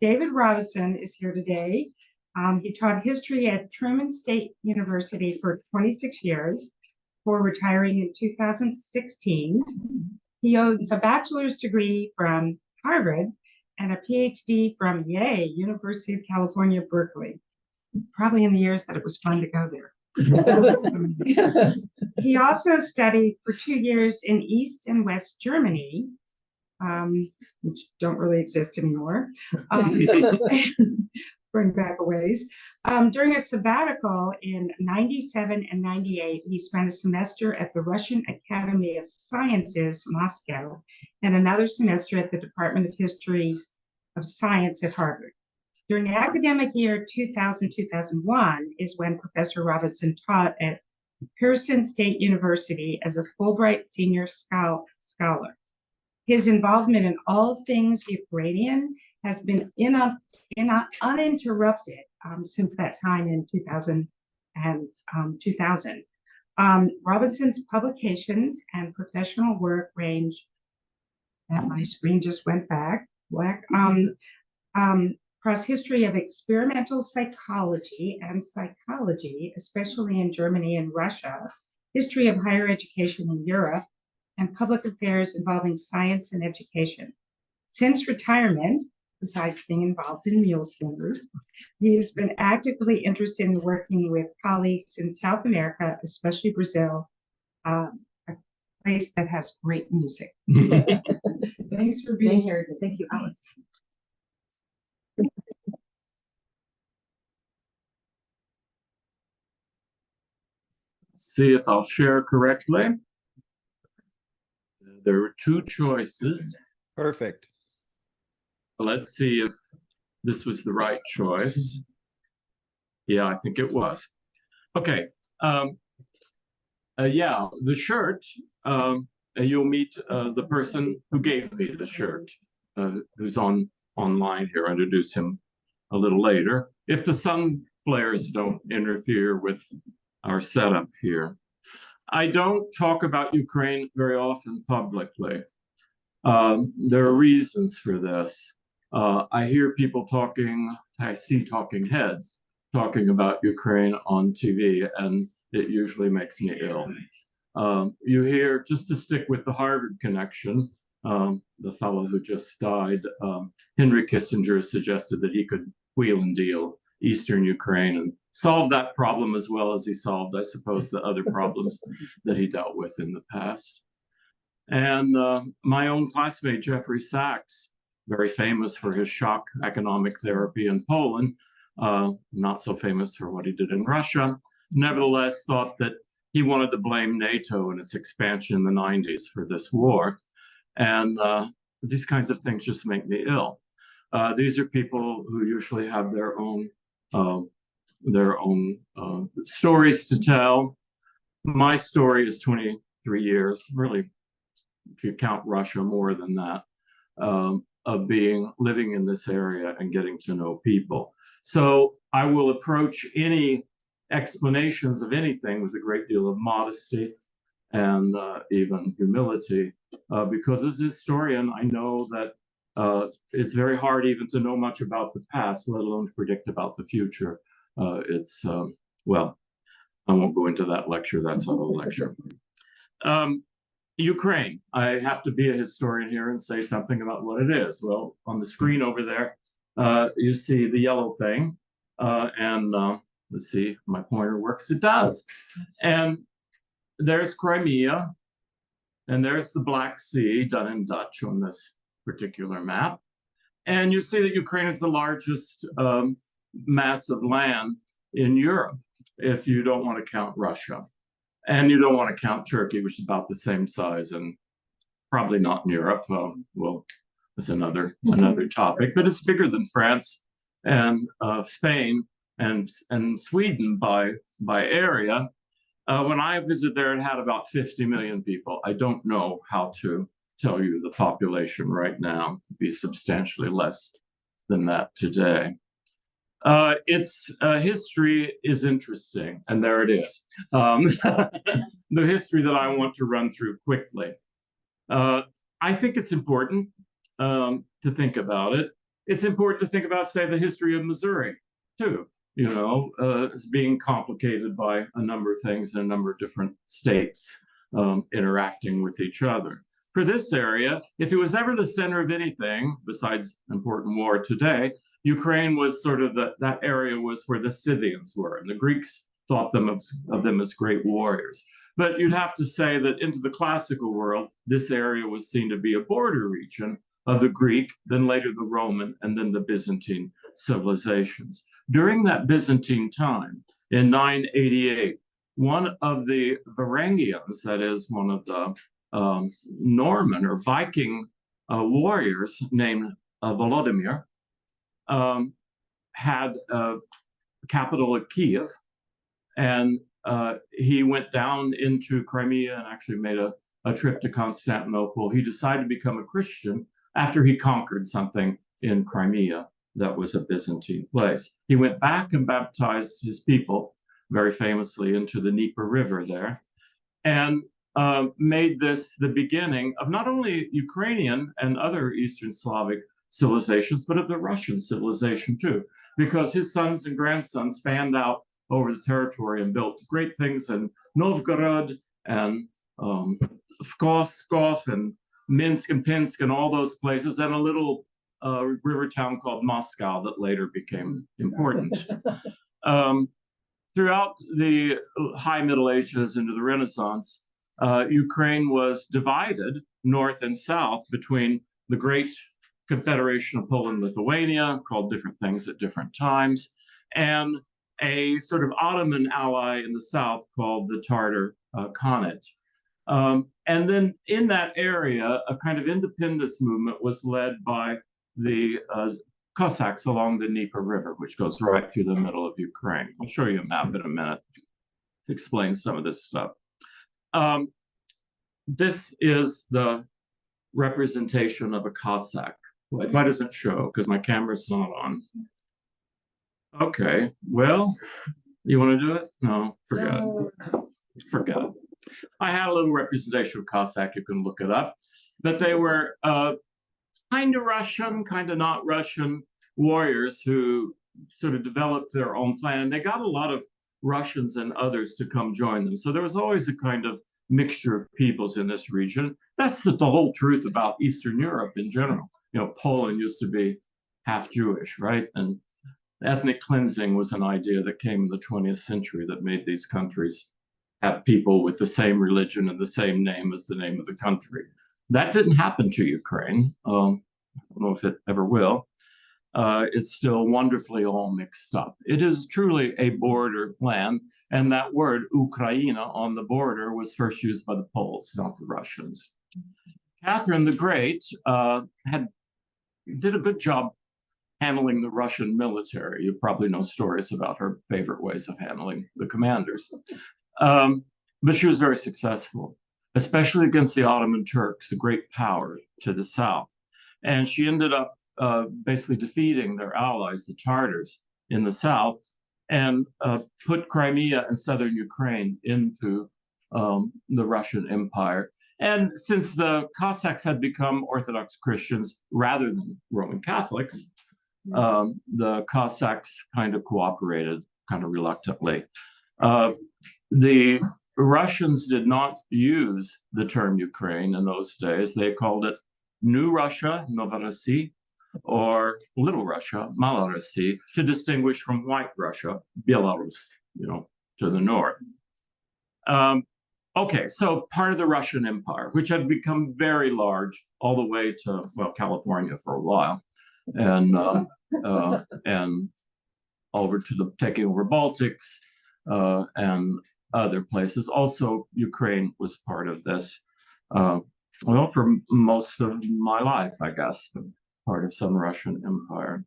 David Robinson is here today. He taught history at Truman State University for 26 years before retiring in 2016. He owns a bachelor's degree from Harvard and a PhD from University of California, Berkeley, probably in the years that it was fun to go there. He also studied for 2 years in East and West Germany, which don't really exist anymore, going back a ways. During a sabbatical in 97 and 98, he spent a semester at the Russian Academy of Sciences, Moscow, and another semester at the Department of History of Science at Harvard. During the academic year 2000-2001 is when Professor Robinson taught at Muleskinners State University as a Fulbright Senior Scholar. His involvement in all things Ukrainian has been uninterrupted since that time in 2000. Robinson's publications and professional work range, and my screen just went black, across history of experimental psychology and psychology, especially in Germany and Russia, history of higher education in Europe, and public affairs involving science and education. Since retirement, besides being involved in Muleskinners, he's been actively interested in working with colleagues in South America, especially Brazil, a place that has great music. Thanks for being here. Thank you, Alice. See if I'll share correctly. There were two choices. Perfect. Let's see if this was the right choice. Yeah, I think it was. Okay. Yeah, the shirt, you'll meet the person who gave me the shirt, who's online here. I'll introduce him a little later, if the sun flares don't interfere with our setup here. I don't talk about Ukraine very often publicly. There are reasons for this. I hear people talking, I see talking heads talking about Ukraine on TV, and it usually makes me ill. You hear, just to stick with the Harvard connection, the fellow who just died, Henry Kissinger, suggested that he could wheel and deal Eastern Ukraine and solve that problem as well as he solved, I suppose, the other problems that he dealt with in the past. And my own classmate, Jeffrey Sachs, very famous for his shock economic therapy in Poland, not so famous for what he did in Russia, nevertheless thought that he wanted to blame NATO and its expansion in the 90s for this war. And these kinds of things just make me ill. These are people who usually have their own stories to tell. My story is 23 years, really, if you count Russia, more than that, of living in this area and getting to know people. So I will approach any explanations of anything with a great deal of modesty and even humility, because as a historian, I know that it's very hard even to know much about the past, let alone to predict about the future. Well, I won't go into that lecture. That's a whole lecture. Ukraine. I have to be a historian here and say something about what it is. Well, on the screen over there, you see the yellow thing. Let's see if my pointer works. It does. And there's Crimea. And there's the Black Sea, done in Dutch on this particular map. And you see that Ukraine is the largest mass of land in Europe, if you don't want to count Russia. And you don't want to count Turkey, which is about the same size and probably not in Europe. Well, that's another topic, but it's bigger than France and Spain and Sweden by area. When I visited there, it had about 50 million people. I don't know how to tell you the population right now. It'd be substantially less than that today. Its history is interesting, and there it is. The history that I want to run through quickly. I think it's important to think about it. it's important to think about, say, the history of Missouri, too. It's being complicated by a number of things in a number of different states interacting with each other. For this area, if it was ever the center of anything besides important war today, Ukraine was sort of that area was where the Scythians were, and the Greeks thought of them as great warriors. But you'd have to say that into the classical world, this area was seen to be a border region of the Greek, then later the Roman, and then the Byzantine civilizations. During that Byzantine time, in 988, one of the Varangians, that is one of the Norman or Viking warriors named Volodymyr, had a capital at Kiev, and he went down into Crimea and actually made a trip to Constantinople. He decided to become a Christian after he conquered something in Crimea that was a Byzantine place. He went back and baptized his people, very famously, into the Dnieper River there, and made this the beginning of not only Ukrainian and other Eastern Slavic civilizations, but of the Russian civilization too, because his sons and grandsons fanned out over the territory and built great things in Novgorod and Pskov and Minsk and Pinsk and all those places, and a little river town called Moscow that later became important. Throughout the High Middle Ages into the Renaissance, Ukraine was divided north and south between the great Confederation of Poland-Lithuania, called different things at different times, and a sort of Ottoman ally in the south called the Tatar Khanate. And then in that area, a kind of independence movement was led by the Cossacks along the Dnieper River, which goes right through the middle of Ukraine. I'll show you a map in a minute to explain some of this stuff. This is the representation of a Cossack. Why doesn't it show? Because my camera's not on. Okay, well, you want to do it? No, forget it. Forget it. I had a little representation of Cossack. You can look it up. But they were kind of Russian, kind of not Russian warriors who sort of developed their own plan. And they got a lot of Russians and others to come join them. So there was always a kind of mixture of peoples in this region. That's the whole truth about Eastern Europe in general. Poland used to be half Jewish, right? And ethnic cleansing was an idea that came in the 20th century that made these countries have people with the same religion and the same name as the name of the country. That didn't happen to Ukraine. I don't know if it ever will. It's still wonderfully all mixed up. It is truly a border land, and that word Ukraina on the border was first used by the Poles, not the Russians. Catherine the Great did a good job handling the Russian military. You probably know stories about her favorite ways of handling the commanders. But she was very successful, especially against the Ottoman Turks, a great power to the south. And she ended up basically defeating their allies, the Tartars, in the south, and put Crimea and southern Ukraine into the Russian Empire. And since the Cossacks had become Orthodox Christians rather than Roman Catholics, the Cossacks kind of cooperated, kind of reluctantly. The Russians did not use the term Ukraine in those days. They called it New Russia, Novorossi, or Little Russia, Malorossi, to distinguish from White Russia, Belarus, to the north. Okay, so part of the Russian Empire, which had become very large all the way to, California for a while, and over to the taking over Baltics and other places. Also, Ukraine was part of this. For most of my life, I guess, part of some Russian Empire.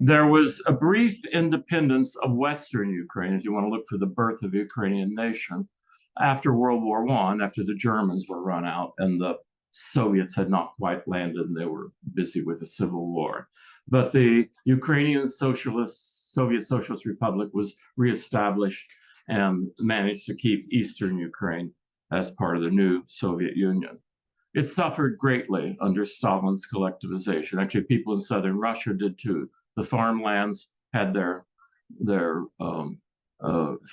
There was a brief independence of Western Ukraine, if you want to look for the birth of the Ukrainian nation, after World War I, after the Germans were run out and the Soviets had not quite landed and they were busy with a civil war. But the Ukrainian Soviet Socialist Republic was reestablished and managed to keep Eastern Ukraine as part of the new Soviet Union. it suffered greatly under Stalin's collectivization. Actually, people in southern Russia did too. The farmlands had their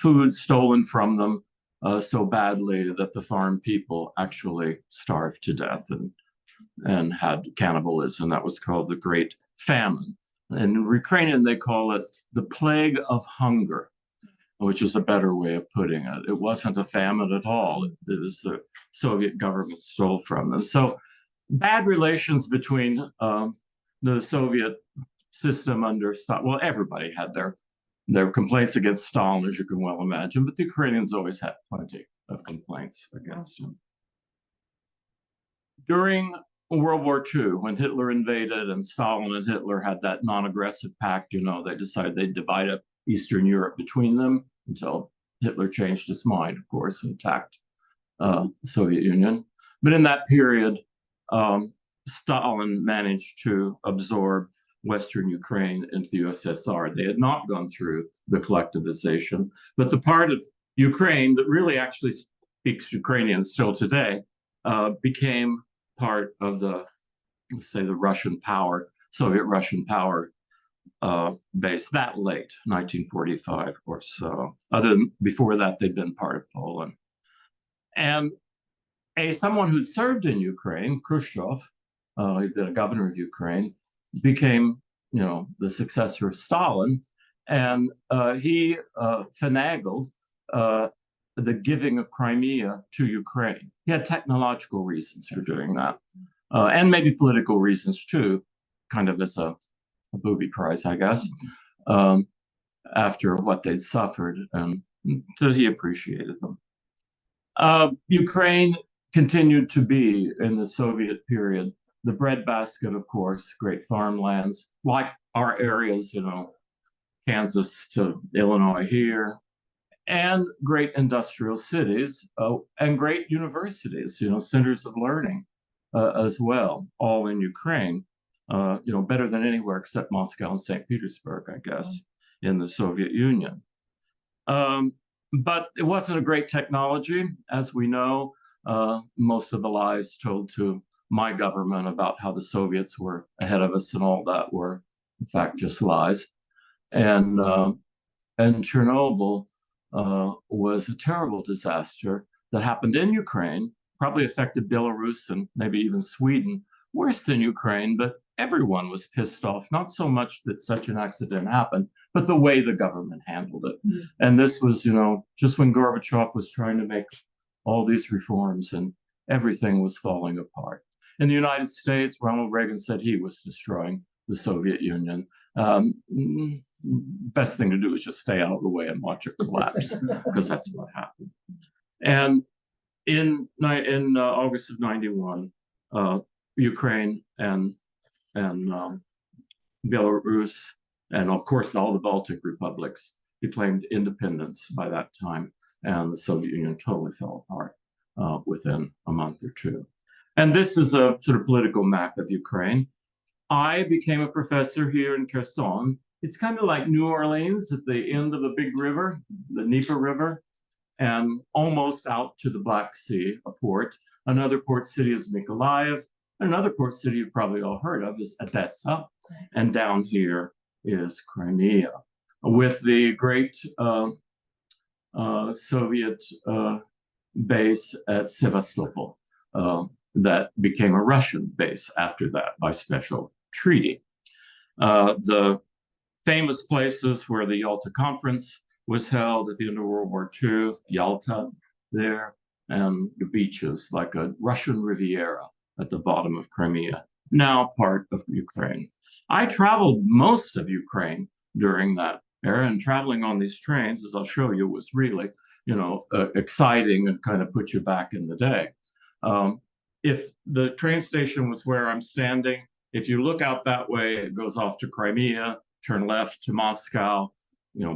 food stolen from them so badly that the farm people actually starved to death and had cannibalism. That was called the Great Famine. And in Ukrainian, they call it the plague of hunger, which is a better way of putting it. It wasn't a famine at all. It was the Soviet government stole from them. So bad relations between the Soviet system under Stalin. Well, everybody had their complaints against Stalin, as you can well imagine, but the Ukrainians always had plenty of complaints against him. During World War II, when Hitler invaded and Stalin and Hitler had that non-aggressive pact, they decided they'd divide up Eastern Europe between them until Hitler changed his mind, of course, and attacked the Soviet Union. But in that period, Stalin managed to absorb Western Ukraine into the USSR. They had not gone through the collectivization, but the part of Ukraine that really actually speaks Ukrainian still today became part of the, let's say, the Russian power, Soviet Russian power base that late, 1945 or so. Before that, they'd been part of Poland. And someone who'd served in Ukraine, Khrushchev, he'd been a governor of Ukraine, became, the successor of Stalin, and he finagled the giving of Crimea to Ukraine. He had technological reasons for doing that, and maybe political reasons too, kind of as a booby prize, I guess, after what they'd suffered, and so he appreciated them. Ukraine continued to be, in the Soviet period, the breadbasket, of course, great farmlands, like our areas, Kansas to Illinois here, and great industrial cities, and great universities, centers of learning as well, all in Ukraine, better than anywhere except Moscow and St. Petersburg, I guess, in the Soviet Union. But it wasn't a great technology, as we know. Most of the lies told to my government about how the Soviets were ahead of us and all that were, in fact, just lies. And Chernobyl was a terrible disaster that happened in Ukraine, probably affected Belarus and maybe even Sweden, worse than Ukraine, but everyone was pissed off, not so much that such an accident happened, but the way the government handled it. And this was, just when Gorbachev was trying to make all these reforms and everything was falling apart. In the United States, Ronald Reagan said he was destroying the Soviet Union. Best thing to do is just stay out of the way and watch it collapse, because that's what happened. And in August of '91, Ukraine and Belarus, and of course all the Baltic republics, declaimed independence by that time, and the Soviet Union totally fell apart within a month or two. And this is a sort of political map of Ukraine. I became a professor here in Kherson. It's kind of like New Orleans at the end of the big river, the Dnieper River, and almost out to the Black Sea, a port. Another port city is Mykolaiv. Another port city you've probably all heard of is Odessa. And down here is Crimea, with the great Soviet base at Sevastopol that became a Russian base after that by special treaty. The famous places where the Yalta Conference was held at the end of World War II, Yalta there, and the beaches like a Russian Riviera at the bottom of Crimea, now part of Ukraine. I traveled most of Ukraine during that era, and traveling on these trains, as I'll show you, was really, exciting and kind of put you back in the day. If the train station was where I'm standing, if you look out that way, it goes off to Crimea, turn left to Moscow,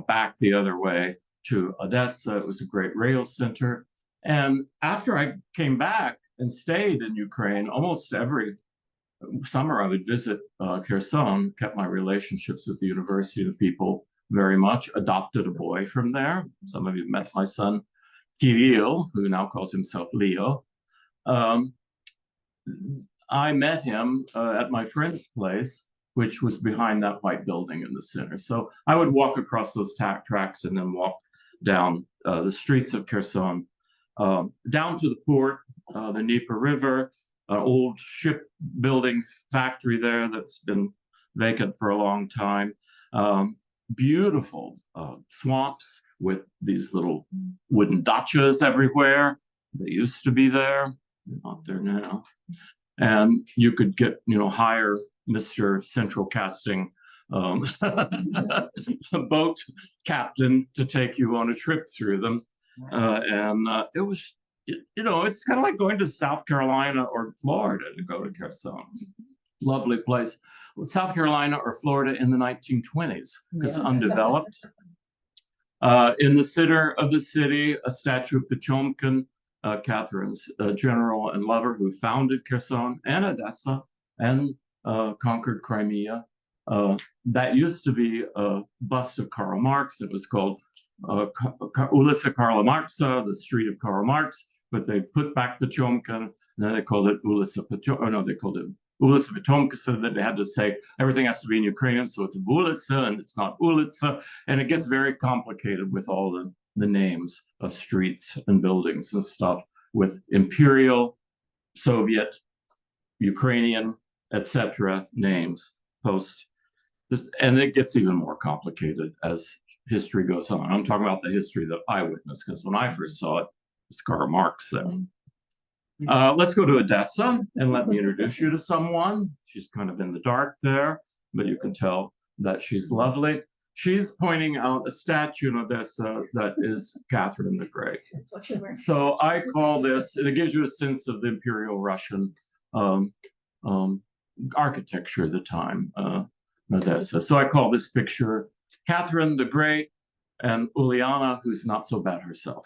back the other way to Odessa. It was a great rail center. And after I came back and stayed in Ukraine, almost every summer I would visit Kherson, kept my relationships with the university, the people very much, adopted a boy from there. Some of you met my son, Kirill, who now calls himself Leo. I met him at my friend's place, which was behind that white building in the center. So I would walk across those tracks and then walk down the streets of Kherson, down to the port, the Dnieper River, an old shipbuilding factory there that's been vacant for a long time. Beautiful swamps with these little wooden dachas everywhere. They used to be there. They're not there now. And you could get, hire Mr. Central Casting boat captain to take you on a trip through them. It was, it's kind of like going to South Carolina or Florida to go to Kherson. Lovely place. South Carolina or Florida in the 1920s, because undeveloped. In the center of the city, a statue of Potemkin, Catherine's general and lover who founded Kherson and Odessa and conquered Crimea. That used to be a bust of Karl Marx. It was called Ulica Karla Marxa, the street of Karl Marx, but they put back Potemkin, and then they called it Ulica Potemkin, so that they had to say everything has to be in Ukrainian, so it's Ulica and it's not Ulica, and it gets very complicated with all the names of streets and buildings and stuff with imperial, Soviet, Ukrainian, etc. names post this, and it gets even more complicated as history goes on. I'm talking about the history that I witnessed, because when I first saw it, it's Karl Marx there. Let's go to Odessa and let me introduce you to someone. She's kind of in the dark there, but you can tell that she's lovely. She's pointing out a statue in Odessa that is Catherine the Great. So I call this, and it gives you a sense of the Imperial Russian architecture at the time, Odessa. So I call this picture Catherine the Great and Uliana, who's not so bad herself.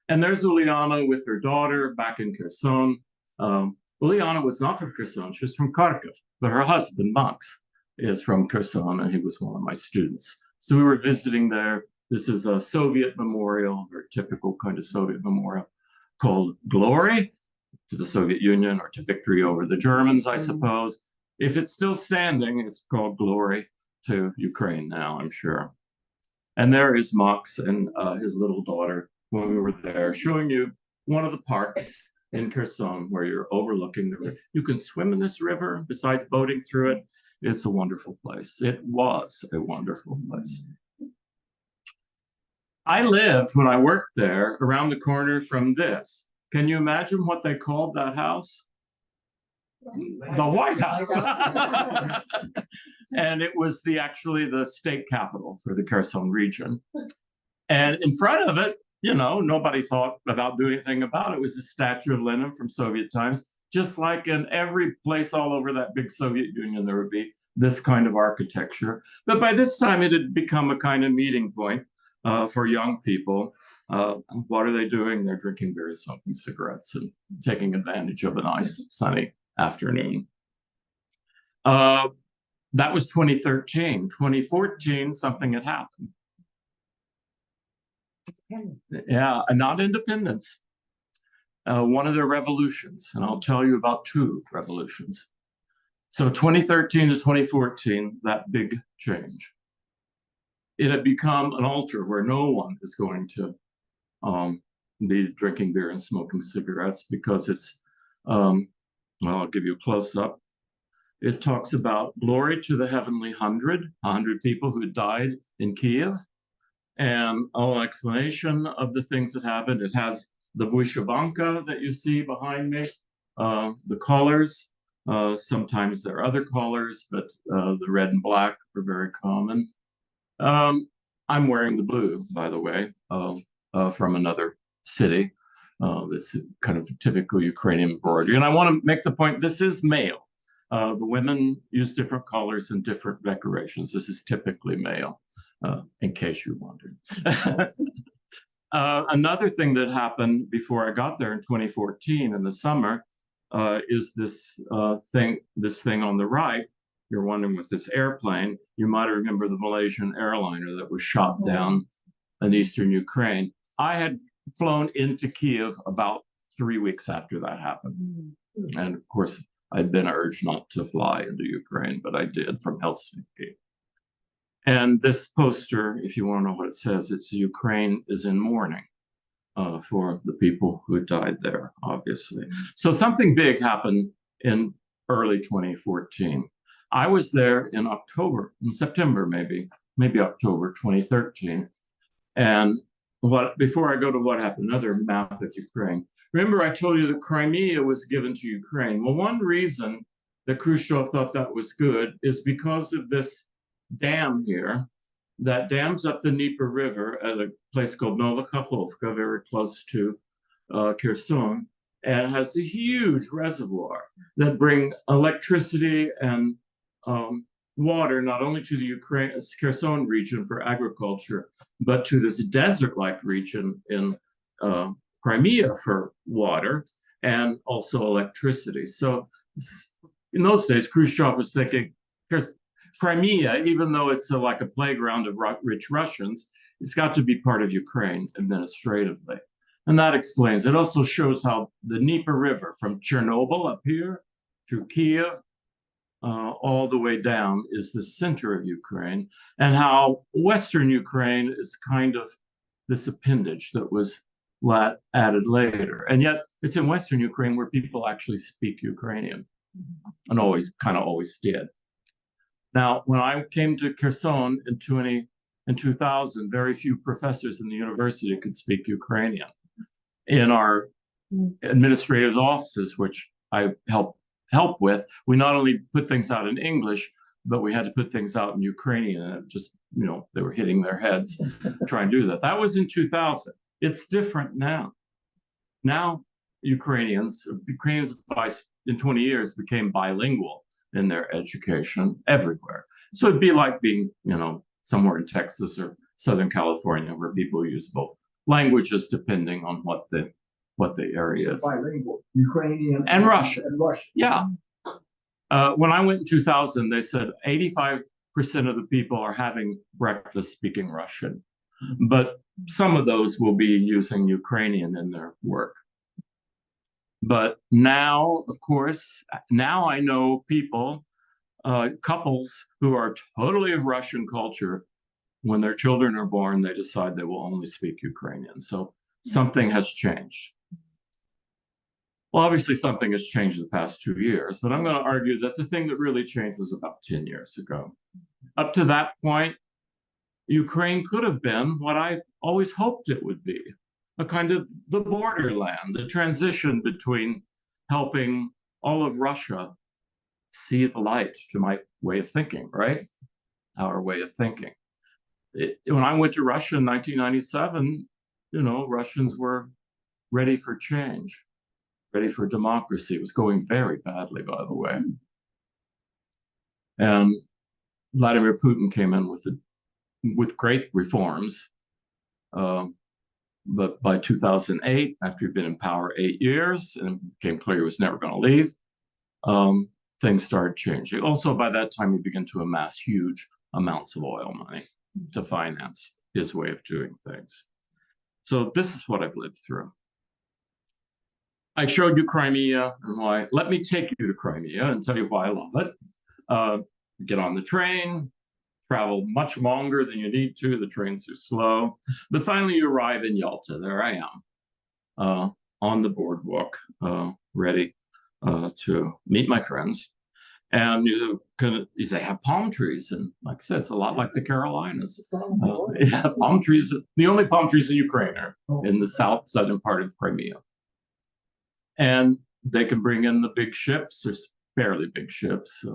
And there's Uliana with her daughter back in Kherson. Uliana was not from Kherson, she's from Kharkiv, but her husband, Max, is from Kherson, and he was one of my students. So we were visiting there. This is a Soviet memorial, very typical kind of Soviet memorial, called Glory to the Soviet Union, or to victory over the Germans, I suppose. If it's still standing, it's called Glory to Ukraine now, I'm sure. And there is Max and his little daughter when we were there, showing you one of the parks in Kherson where you're overlooking the river. You can swim in this river besides boating through it. It's a wonderful place. It was a wonderful place. I lived, when I worked there, around the corner from this. Can you imagine what they called that house? The White House. And it was actually the state capital for the Kherson region. And in front of it, nobody thought about doing anything about it. It was a statue of Lenin from Soviet times. Just like in every place all over that big Soviet Union, there would be this kind of architecture. But by this time, it had become a kind of meeting point for young people. What are they doing? They're drinking beer, smoking cigarettes, and taking advantage of a nice sunny afternoon. That was 2013. 2014, something had happened. Yeah, not independence. One of their revolutions, and I'll tell you about two revolutions. So 2013 to 2014, that big change. It had become an altar where no one is going to be drinking beer and smoking cigarettes, because it's, I'll give you a close-up. It talks about glory to the heavenly 100 people who died in Kiev, and a whole explanation of the things that happened. It has the Vyshyvanka that you see behind me, the colors. Sometimes there are other colors, but the red and black are very common. I'm wearing the blue, by the way, from another city. This kind of typical Ukrainian embroidery. And I want to make the point, this is male. The women use different colors and different decorations. This is typically male, in case you wondered. Another thing that happened before I got there in 2014 in the summer is this thing on the right. You're wondering, with this airplane, you might remember the Malaysian airliner that was shot down in eastern Ukraine. I had flown into Kiev about 3 weeks after that happened. And of course, I'd been urged not to fly into Ukraine, but I did from Helsinki. And this poster, if you want to know what it says, it's Ukraine is in mourning for the people who died there, obviously. So something big happened in early 2014. I was there in September, maybe October 2013. And before I go to what happened, another map of Ukraine. Remember, I told you that Crimea was given to Ukraine. Well, one reason that Khrushchev thought that was good is because of this dam here that dams up the Dnieper River at a place called Nova Kakhovka, very close to Kherson, and has a huge reservoir that bring electricity and water not only to the Kherson region for agriculture, but to this desert-like region in Crimea for water and also electricity. So in those days, Khrushchev was thinking, Crimea, even though it's like a playground of rich Russians, it's got to be part of Ukraine administratively. And that explains. It also shows how the Dnieper River from Chernobyl up here through Kiev, all the way down is the center of Ukraine, and how Western Ukraine is kind of this appendage that was added later. And yet it's in Western Ukraine where people actually speak Ukrainian, and always did. Now, when I came to Kherson in 2000, very few professors in the university could speak Ukrainian. In our administrative offices, which I help with, we not only put things out in English, but we had to put things out in Ukrainian. And it just, they were hitting their heads trying to do that. That was in 2000. It's different now. Now, Ukrainians in 20 years became bilingual in their education everywhere. So it'd be like being, somewhere in Texas or Southern California where people use both languages depending on what the area is. Bilingual, Ukrainian and Russian. And Russian. Yeah. When I went in 2000, they said 85% of the people are having breakfast speaking Russian, but some of those will be using Ukrainian in their work. But now, of course, I know people, couples who are totally of Russian culture. When their children are born, they decide they will only speak Ukrainian. So something has changed. Well, obviously something has changed in the past 2 years, but I'm going to argue that the thing that really changed was about 10 years ago. Up to that point, Ukraine could have been what I always hoped it would be, a kind of the borderland, the transition between helping all of Russia see the light, to my way of thinking, right? Our way of thinking. When I went to Russia in 1997, Russians were ready for change, ready for democracy. It was going very badly, by the way. And Vladimir Putin came in with great reforms. But by 2008, after he'd been in power 8 years and it became clear he was never going to leave, things started changing. Also, by that time, he began to amass huge amounts of oil money to finance his way of doing things. So this is what I've lived through. I showed you Crimea and why. Let me take you to Crimea and tell you why I love it. Get on the train, travel much longer than you need to. The trains are slow. But finally, you arrive in Yalta. There I am on the boardwalk, ready to meet my friends. And they have palm trees. And like I said, it's a lot like the Carolinas. Yeah, palm trees. The only palm trees in Ukraine are in the southern part of Crimea. And they can bring in the big ships. There's fairly big ships.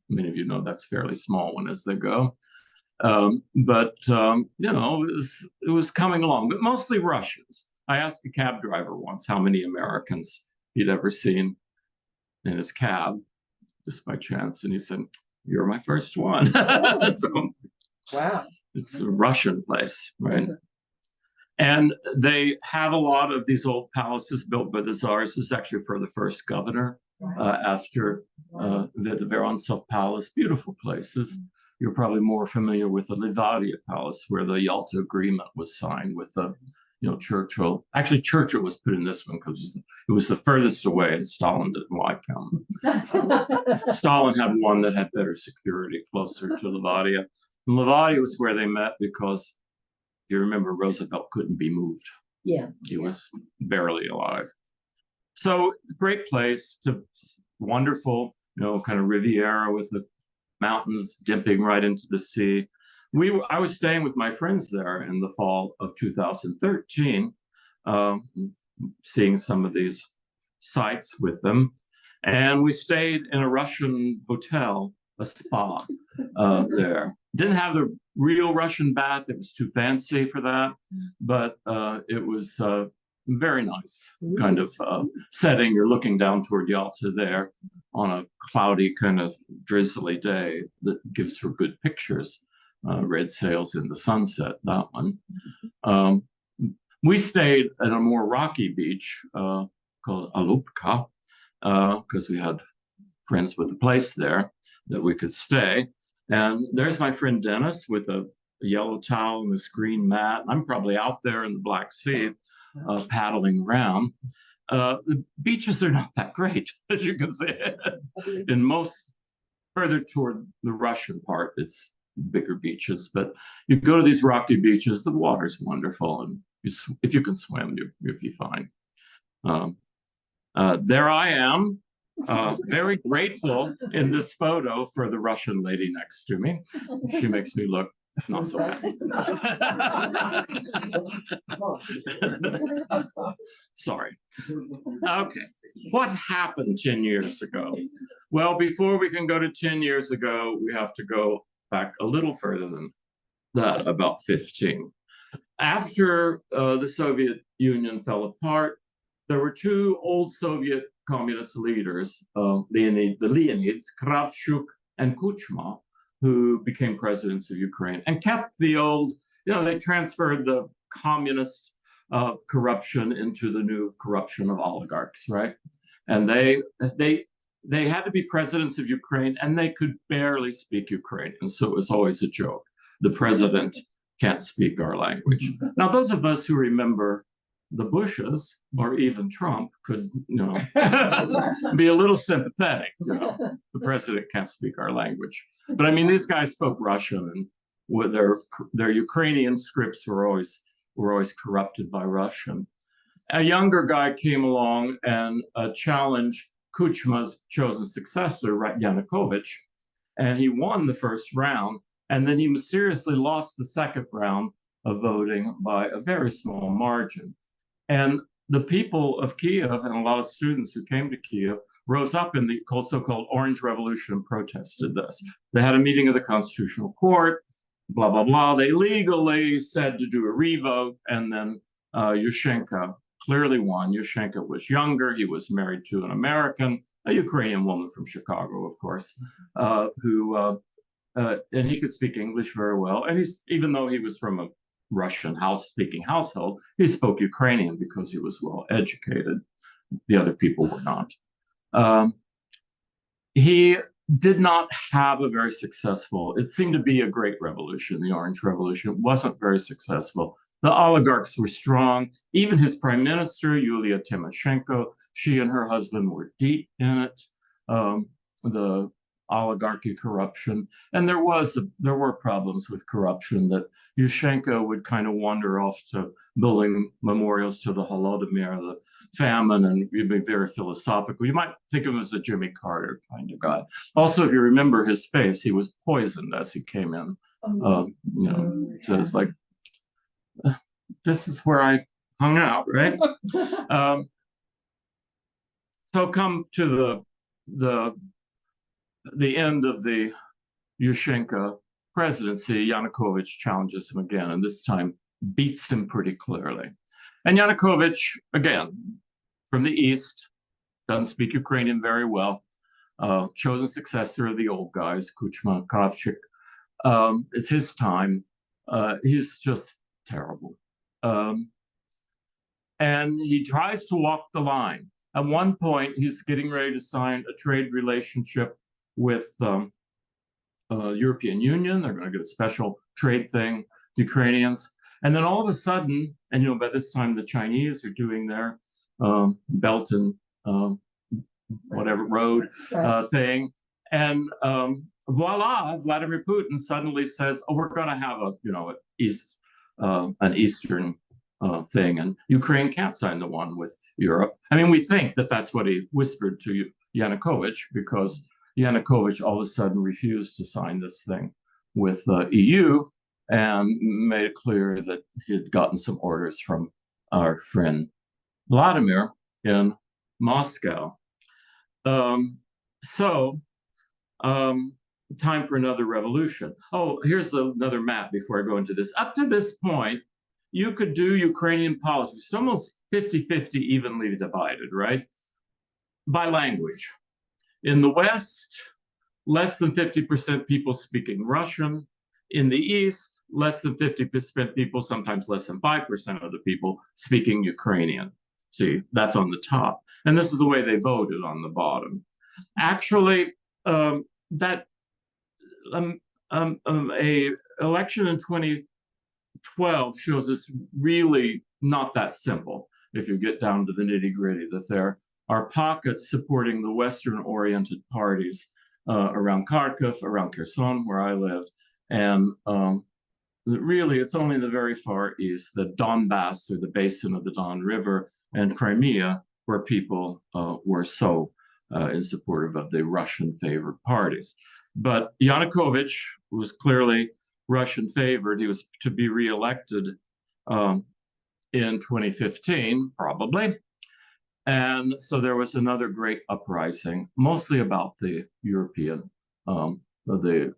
Many of you know that's fairly small one as they go. But it was coming along, but mostly Russians. I asked a cab driver once how many Americans he'd ever seen in his cab, just by chance. And he said, "You're my first one." So, wow. It's a Russian place, right? And they have a lot of these old palaces built by the Tsars. This is actually for the first governor after the Vorontsov Palace. Beautiful places. You're probably more familiar with the Livadia Palace, where the Yalta Agreement was signed with the Churchill. Actually, Churchill was put in this one because it was the furthest away, and Stalin didn't like him. Stalin had one that had better security, closer to Levadia. And Levadia was where they met because, if you remember, Roosevelt couldn't be moved. Yeah. He was barely alive. So, great place, wonderful, kind of Riviera with the mountains dipping right into the sea. I was staying with my friends there in the fall of 2013, seeing some of these sites with them. And we stayed in a Russian hotel, a spa there. Didn't have the real Russian bath. It was too fancy for that. But it was very nice kind of setting. You're looking down toward Yalta there on a cloudy, kind of drizzly day that gives her good pictures. Red sails in the sunset, that one. We stayed at a more rocky beach called Alupka because we had friends with a place there that we could stay. And there's my friend Dennis with a yellow towel and this green mat. I'm probably out there in the Black Sea paddling around. The beaches are not that great, as you can see. In most, further toward the Russian part, it's bigger beaches. But you go to these rocky beaches, the water's wonderful. And if you can swim, you'll be fine. There I am, very grateful in this photo for the Russian lady next to me. She makes me look not so bad. Sorry. Okay. What happened 10 years ago? Well, before we can go to 10 years ago, we have to go back a little further than that, about 15. After the Soviet Union fell apart, there were two old Soviet communist leaders, the Leonids, Kravchuk and Kuchma, who became presidents of Ukraine and kept the old, they transferred the communist corruption into the new corruption of oligarchs, right? And they had to be presidents of Ukraine, and they could barely speak Ukrainian, so it was always a joke. The president can't speak our language. Now, those of us who remember the Bushes or even Trump could, be a little sympathetic. The president can't speak our language, but I mean, these guys spoke Russian, and with their Ukrainian scripts were always corrupted by Russian. A younger guy came along and challenged Kuchma's chosen successor, Yanukovych, and he won the first round. And then he mysteriously lost the second round of voting by a very small margin. And the people of Kiev and a lot of students who came to Kiev rose up in the so-called Orange Revolution and protested this. They had a meeting of the Constitutional Court, blah, blah, blah. They legally said to do a revote, and then Yushchenko clearly won. Yushchenko was younger. He was married to an American, a Ukrainian woman from Chicago, of course, and he could speak English very well. And even though he was from a Russian speaking household, he spoke Ukrainian because he was well educated. The other people were not. He did not have a very successful, it seemed to be a great revolution, the Orange Revolution. It wasn't very successful. The oligarchs were strong. Even his prime minister, Yulia Tymoshenko, she and her husband were deep in it. The oligarchy corruption. And there were problems with corruption that Yushchenko would kind of wander off to building memorials to the Holodomor, the famine, and he'd be very philosophical. You might think of him as a Jimmy Carter kind of guy. Also, if you remember his face, he was poisoned as he came in. So it's like, this is where I hung out, right? So come to the end of the Yushchenko presidency, Yanukovych challenges him again, and this time beats him pretty clearly. And Yanukovych, again, from the East, doesn't speak Ukrainian very well, chosen successor of the old guys, Kuchma, Kravchuk. It's his time. He's just terrible. And he tries to walk the line. At one point, he's getting ready to sign a trade relationship with European Union. They're going to get a special trade thing, the Ukrainians. And then all of a sudden, and by this time the Chinese are doing their Belt and whatever road thing, and voila, Vladimir Putin suddenly says, "Oh, we're going to have an Eastern thing, and Ukraine can't sign the one with Europe." I mean, we think that that's what he whispered to Yanukovych, because Yanukovych all of a sudden refused to sign this thing with the EU and made it clear that he had gotten some orders from our friend Vladimir in Moscow. Time for another revolution. Oh, here's another map before I go into this. Up to this point, you could do Ukrainian politics. It's almost 50-50 evenly divided, right? By language. In the West, less than 50% people speaking Russian. In the East, less than 50% people, sometimes less than 5% of the people speaking Ukrainian. See, that's on the top. And this is the way they voted on the bottom. Actually, a election in 2012 shows us really not that simple if you get down to the nitty-gritty, that there are pockets supporting the Western-oriented parties around Kharkiv, around Kherson, where I lived, and really it's only in the very far east, the Donbass, or the basin of the Don River, and Crimea, where people were so in support of the Russian-favored parties. But Yanukovych was clearly Russian-favored. He was to be reelected in 2015, probably. And so there was another great uprising, mostly about the European, the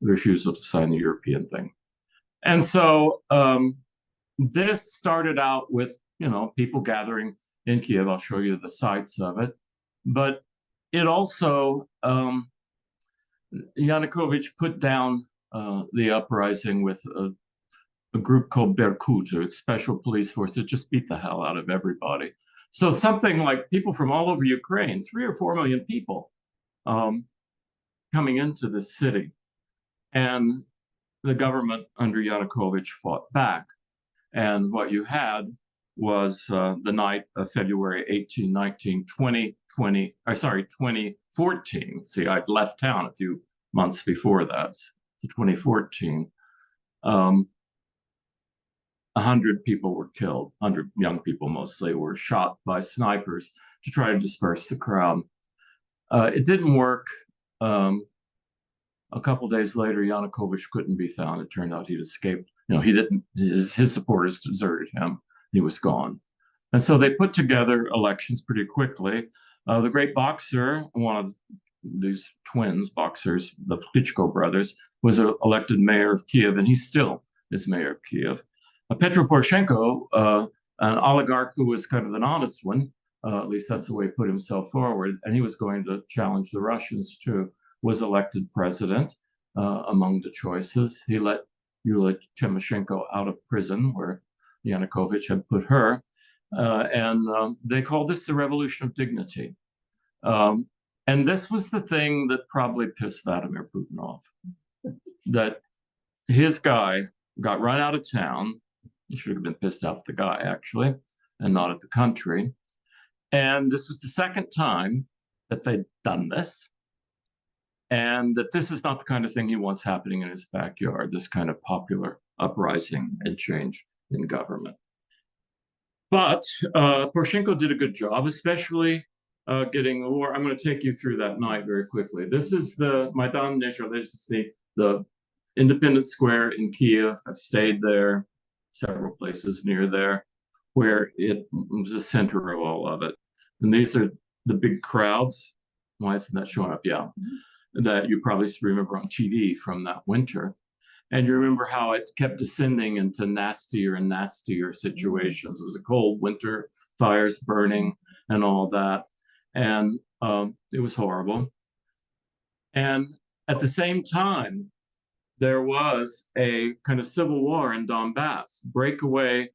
refusal to sign the European thing. And so this started out with, people gathering in Kiev. I'll show you the sites of it. But it also, Yanukovych put down the uprising with a group called Berkut, a special police force that just beat the hell out of everybody. So something like people from all over Ukraine, 3 or 4 million people coming into the city. And the government under Yanukovych fought back. And what you had was the night of February 18, 2014. See, I'd left town a few months before that, so 2014. 100 people were killed, 100 young people mostly, were shot by snipers to try to disperse the crowd. It didn't work. A couple days later, Yanukovych couldn't be found. It turned out he'd escaped. His supporters deserted him. He was gone. And so they put together elections pretty quickly. The great boxer, one of these twins boxers, the Klitschko brothers, was elected mayor of Kiev, and he still is mayor of Kiev. Petro Poroshenko, an oligarch who was kind of an honest one, at least that's the way he put himself forward, and he was going to challenge the Russians too, was elected president among the choices. He let Yulia Tymoshenko out of prison, where Yanukovych had put her, and they called this the Revolution of Dignity. And this was the thing that probably pissed Vladimir Putin off, that his guy got run out of town. He should have been pissed off at the guy, actually, and not at the country. And this was the second time that they'd done this, and that this is not the kind of thing he wants happening in his backyard, this kind of popular uprising and change in government. But Poroshenko did a good job, especially getting the war. I'm going to take you through that night very quickly. This is the Maidan Nezhel. This is the Independence Square in Kiev. I've stayed there, several places near there, where it was the center of all of it. And these are the big crowds. Why isn't that showing up? Yeah. That you probably remember on TV from that winter. And you remember how it kept descending into nastier and nastier situations. It was a cold winter, fires burning and all that. And it was horrible. And at the same time, there was a kind of civil war in Donbass, breakaway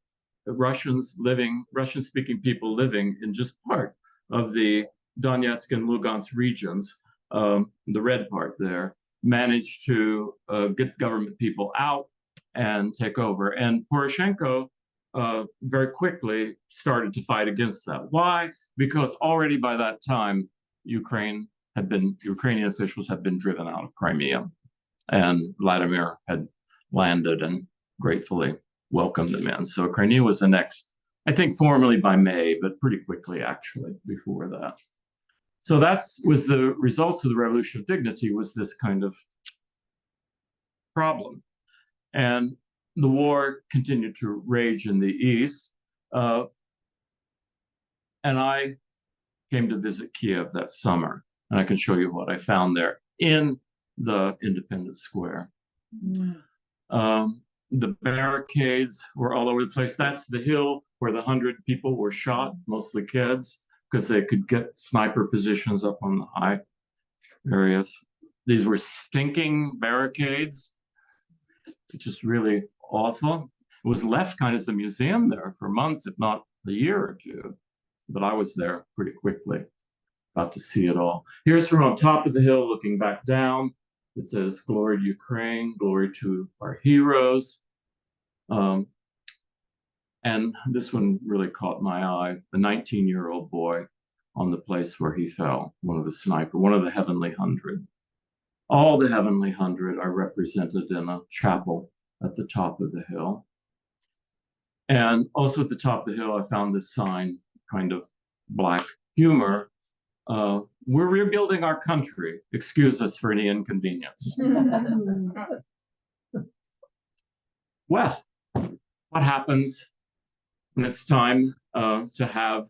Russian-speaking people living in just part of the Donetsk and Lugansk regions, the red part there, managed to get government people out and take over. And Poroshenko very quickly started to fight against that. Why? Because already by that time, Ukrainian officials had been driven out of Crimea, and Vladimir had landed and gratefully welcomed them in. So Crimea was annexed, I think formally by May, but pretty quickly actually before that. So that was the results of the Revolution of Dignity, was this kind of problem. And the war continued to rage in the east. And I came to visit Kiev that summer, and I can show you what I found there in the Independence Square. The barricades were all over the place. That's the hill where the 100 people were shot, mostly kids, because they could get sniper positions up on the high areas. These were stinking barricades, which is really awful. It was left kind of as a museum there for months, if not a year or two. But I was there pretty quickly, got to see it all. Here's from on top of the hill looking back down. It says, "Glory to Ukraine, glory to our heroes." And this one really caught my eye. The 19-year-old boy on the place where he fell, one of the Heavenly 100. All the Heavenly 100 are represented in a chapel at the top of the hill. And also at the top of the hill, I found this sign, kind of black humor. We're rebuilding our country. Excuse us for any inconvenience. Well, what happens when it's time to have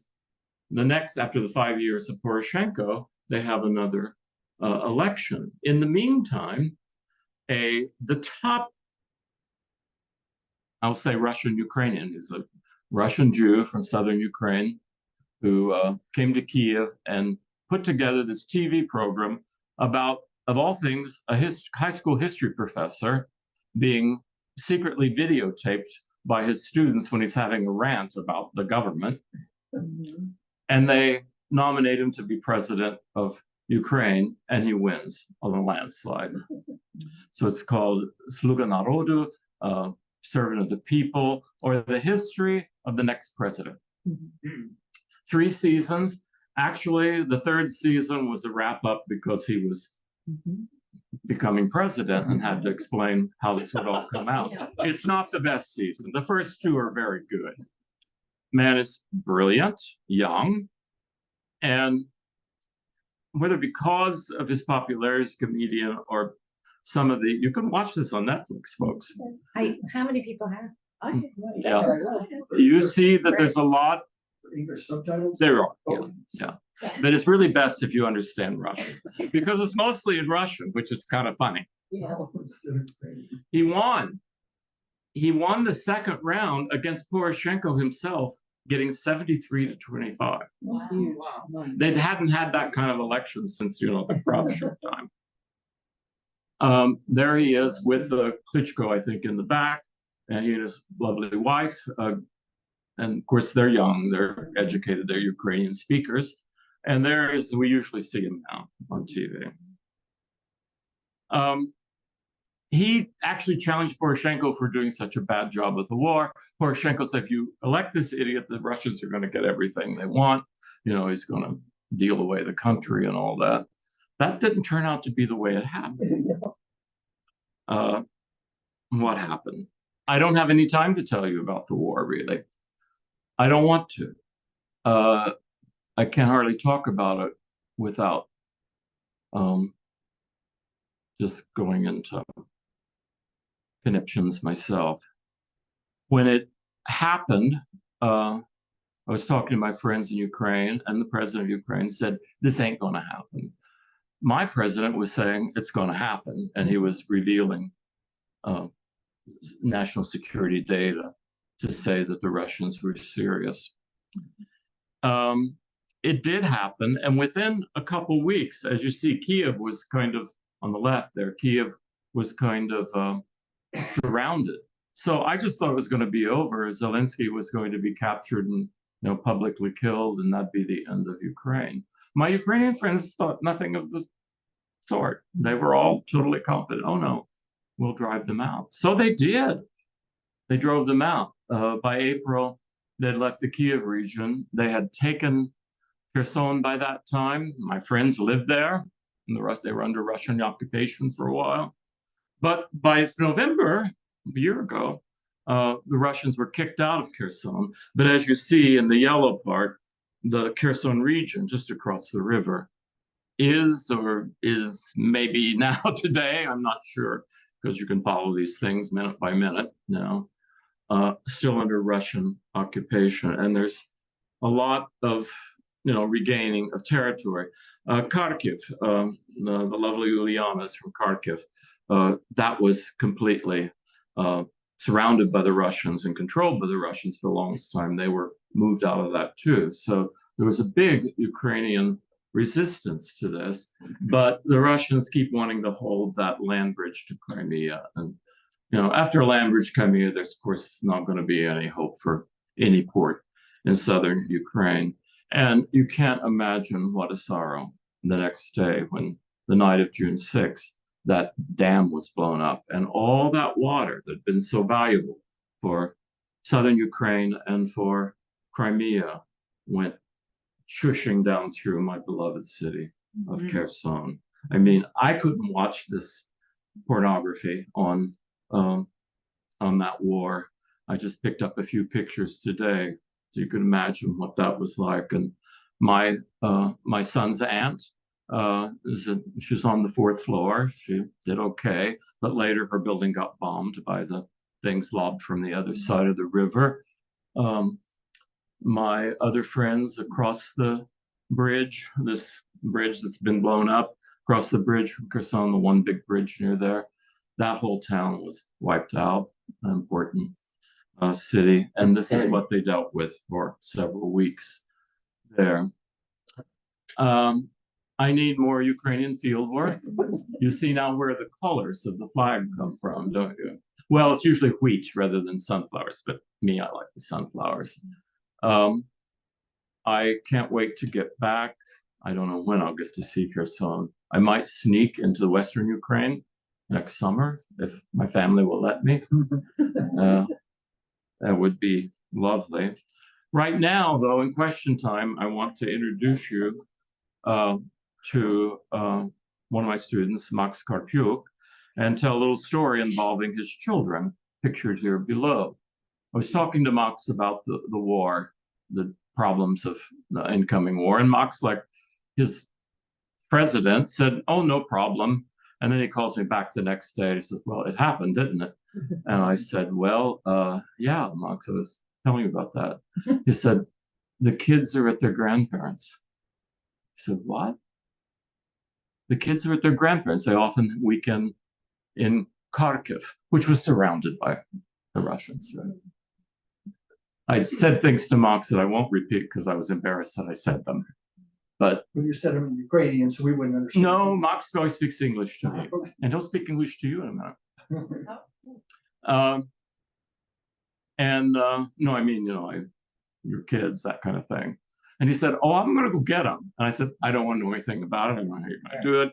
the next, after the 5 years of Poroshenko, they have another election. In the meantime, the top, I'll say Russian Ukrainian, is a Russian Jew from southern Ukraine who came to Kiev and put together this TV program about, of all things, a high school history professor being secretly videotaped by his students when he's having a rant about the government. And they nominate him to be president of Ukraine, and he wins on a landslide. So it's called Sluga Narodu, Servant of the People, or the history of the next president. 3 seasons. Actually, the 3rd season was a wrap-up because he was becoming president and had to explain how this would all come out. It's not the best season. The first 2 are very good. Man is brilliant, young, and whether because of his popularity as a comedian or some of the, you can watch this on Netflix, folks. How many people have? Yeah. You see that there's a lot. English subtitles? There are, yeah. But it's really best if you understand Russian, because it's mostly in Russian, which is kind of funny. He won. He won the 2nd round against Poroshenko himself, getting 73-25. They hadn't had that kind of election since, the Khrushchev time. There he is with Klitschko, I think, in the back, and he and his lovely wife. And of course, they're young, they're educated, they're Ukrainian speakers. And there is, we usually see him now on TV. He actually challenged Poroshenko for doing such a bad job with the war. Poroshenko said, if you elect this idiot, the Russians are going to get everything they want. He's going to deal away the country and all that. That didn't turn out to be the way it happened. What happened? I don't have any time to tell you about the war, really. I don't want to. I can't hardly talk about it without just going into conniptions myself. When it happened, I was talking to my friends in Ukraine, and the president of Ukraine said, this ain't going to happen. My president was saying it's going to happen, and he was revealing national security data to say that the Russians were serious. It did happen, and within a couple weeks, as you see, Kiev was kind of on the left there. Kiev was kind of surrounded. So I just thought it was going to be over. Zelensky was going to be captured and publicly killed, and that'd be the end of Ukraine. My Ukrainian friends thought nothing of the sort. They were all totally confident. Oh no, we'll drive them out. So they did. they drove them out. By April, they'd left the Kiev region. They had taken Kherson by that time. My friends lived there. They were under Russian occupation for a while. But by November, a year ago, the Russians were kicked out of Kherson. But as you see in the yellow part, the Kherson region, just across the river, is maybe now today, I'm not sure, because you can follow these things minute by minute now, still under Russian occupation. And there's a lot of regaining of territory. Kharkiv, the lovely Uliana is from Kharkiv. That was completely surrounded by the Russians and controlled by the Russians for the longest time. They were moved out of that too. So there was a big Ukrainian resistance to this, but the Russians keep wanting to hold that land bridge to Crimea. And after a land bridge Crimea, there's of course not going to be any hope for any port in southern Ukraine. And you can't imagine what a sorrow the next day, when the night of June 6th, that dam was blown up, and all that water that had been so valuable for southern Ukraine and for Crimea went shushing down through my beloved city of Kherson. I mean, I couldn't watch this pornography on that war. I just picked up a few pictures today, so you can imagine what that was like. And my son's aunt, she was on the 4th floor. She did okay, but later her building got bombed by the things lobbed from the other side of the river. My other friends across the bridge, this bridge that's been blown up, across the bridge from Kherson, the one big bridge near there, that whole town was wiped out, an important city. And this is what they dealt with for several weeks there. I need more Ukrainian field work. You see now where the colors of the flag come from, don't you? Well, it's usually wheat rather than sunflowers, but me, I like the sunflowers. I can't wait to get back. I don't know when I'll get to see Kherson. I might sneak into Western Ukraine next summer if my family will let me. That would be lovely. Right now, though, in question time, I want to introduce you to one of my students, Max Karpiuk, and tell a little story involving his children, pictured here below. I was talking to Max about the war, the problems of the incoming war, and Max, like his president, said, "Oh, no problem." And then he calls me back the next day. He says, "Well, it happened, didn't it?" And I said, "Well, yeah, Max, I was telling you about that." He said, "The kids are at their grandparents'." I said, "What?" "The kids are at their grandparents'. They often weekend in Kharkiv," which was surrounded by the Russians, right? I said things to Max that I won't repeat because I was embarrassed that I said them. But When you said them in Ukrainian, so we wouldn't understand. no, Max always speaks English to me, and he'll speak English to you in a minute. No, I mean, your kids, that kind of thing. And he said, "Oh, I'm going to go get them." And I said, "I don't want to know anything about it. I don't know how you're going to do it."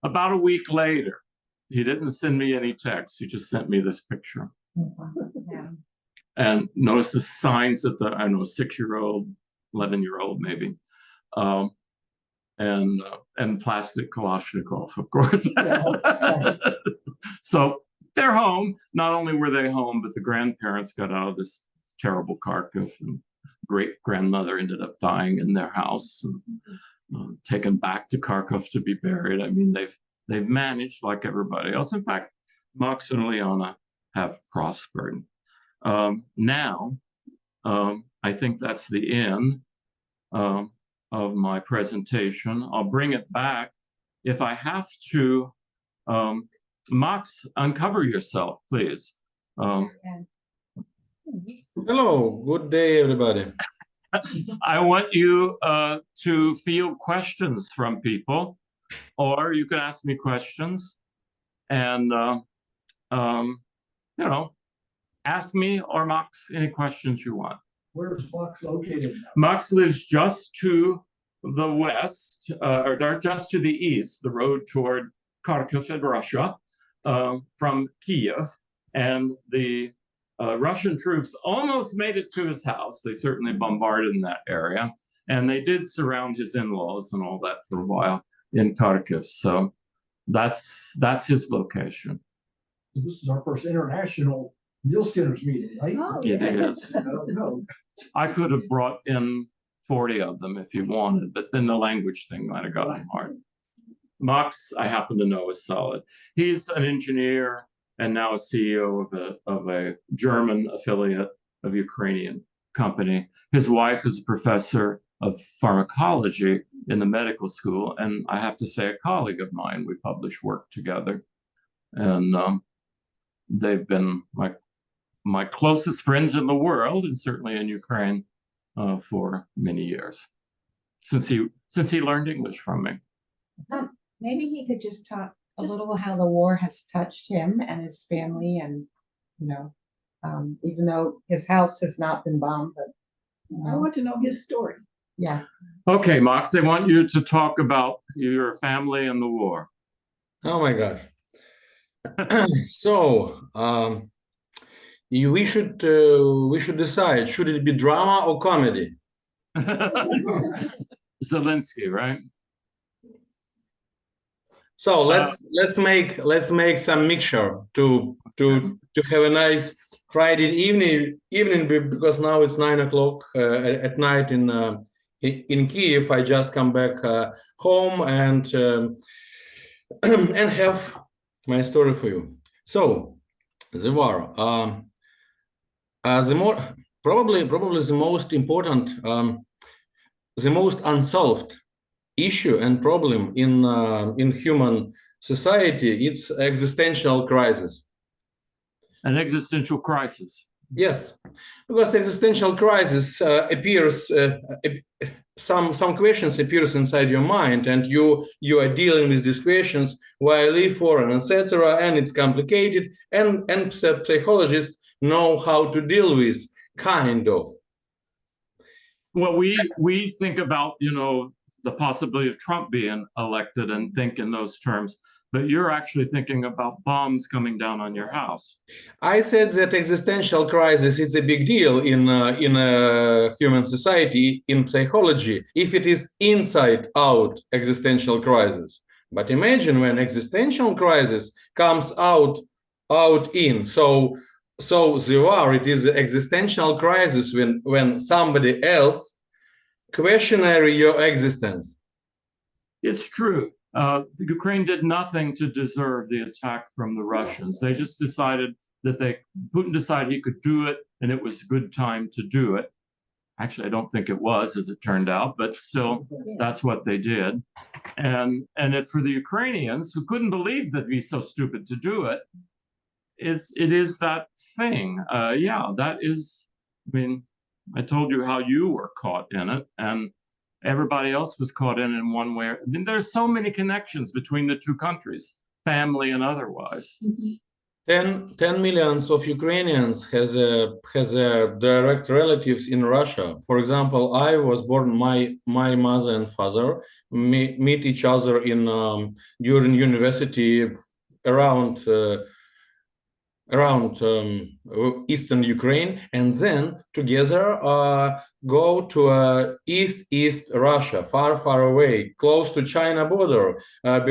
About a week later, he didn't send me any text. He just sent me this picture. Yeah. And notice the signs that I don't know, 6-year-old, 11-year-old maybe, and plastic Kalashnikov, of course. So they're home. Not only were they home, but the grandparents got out of this terrible Kharkiv, and great-grandmother ended up dying in their house, and taken back to Kharkiv to be buried. I mean, they've managed like everybody else. In fact, Max and Liana have prospered. Now, I think that's the end of my presentation. I'll bring it back. If I have to, Max, uncover yourself, please. Hello, good day, everybody. I want you to field questions from people, or you can ask me questions, and ask me or Max any questions you want. Where's Max located? Max lives just to the west, or just to the east, the road toward Kharkiv in Russia, from Kiev, and the Russian troops almost made it to his house. They certainly bombarded in that area, and they did surround his in-laws and all that for a while in Kharkiv. So that's his location. This is our first international Muleskinners meeting, right? Oh, It yeah. is. I don't know. I could have brought in 40 of them if you wanted, but then the language thing might have gotten hard. Max, I happen to know, is solid. He's an engineer and now a CEO of a German affiliate of Ukrainian company. His wife is a professor of pharmacology in the medical school, and I have to say, a colleague of mine. We publish work together, and they've been my closest friends in the world, and certainly in Ukraine, for many years, since he learned English from me. Maybe he could just talk a little how the war has touched him and his family, and even though his house has not been bombed, but I want to know his story. yeah. Okay, Max, they want you to talk about your family and the war. Oh my gosh. So, we should decide, should it be drama or comedy? Zelensky, right? So let's make some mixture to have a nice Friday evening because now it's 9 o'clock at night in Kiev. I just come back home and have my story for you. So the war, probably the most important, the most unsolved issue and problem in human society, it's existential crisis. An existential crisis. Yes, because existential crisis appears, some questions appears inside your mind, and you are dealing with these questions where I live for, and etc. And it's complicated, and psychologists know how to deal with, kind of. Well, we think about, the possibility of Trump being elected and think in those terms, but you're actually thinking about bombs coming down on your house. I said that existential crisis is a big deal in human society, in psychology, if it is inside out existential crisis. But imagine when existential crisis comes out in. So the war, it is an existential crisis when somebody else questionary your existence. It's true. Ukraine did nothing to deserve the attack from the Russians. They just decided that Putin decided he could do it, and it was a good time to do it. Actually, I don't think it was, as it turned out, but still, that's what they did. And for the Ukrainians, who couldn't believe that he'd be so stupid to do it, it is that thing. That is, I told you how you were caught in it, and everybody else was caught in one way. There's so many connections between the two countries, family and otherwise. 10 millions of Ukrainians has direct relatives in Russia. For example, I was born, my mother and father meet each other during university around eastern Ukraine, and then together go to east Russia, far away, close to China border,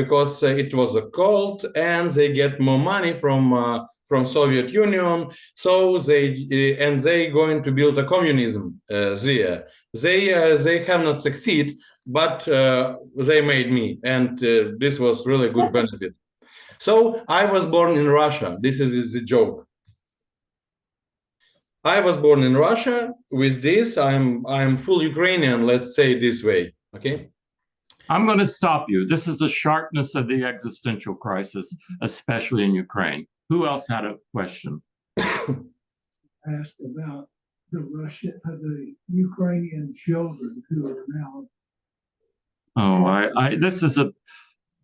because it was cold and they get more money from Soviet Union. So they going to build a communism there. They have not succeed, but they made me, and this was really good benefit. So I was born in Russia. This is the joke. I was born in Russia. With this, I'm full Ukrainian, let's say this way. Okay. I'm going to stop you. This is the sharpness of the existential crisis, especially in Ukraine. Who else had a question? Asked about the Ukrainian children who are now. Oh,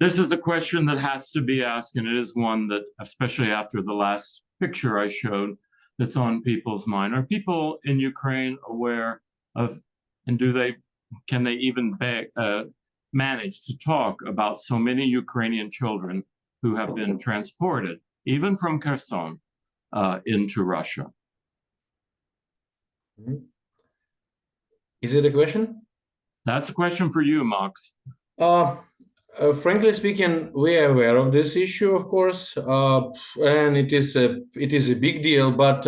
this is a question that has to be asked, and it is one that, especially after the last picture I showed, that's on people's mind. Are people in Ukraine aware of, and can they even manage to talk about so many Ukrainian children who have been transported, even from Kherson, into Russia? Mhm. Is it a question? That's a question for you, Max. Frankly speaking, we are aware of this issue, of course, and it is a big deal. But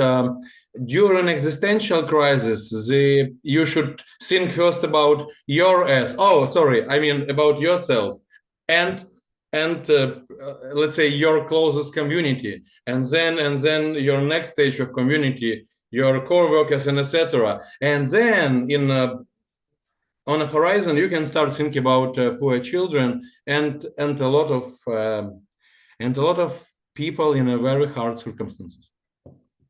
during existential crisis, you should think first about your ass. Oh, sorry, I mean about yourself, and let's say your closest community, and then your next stage of community, your co-workers, and etc. And then on the horizon, you can start thinking about poor children and a lot of people in a very hard circumstances.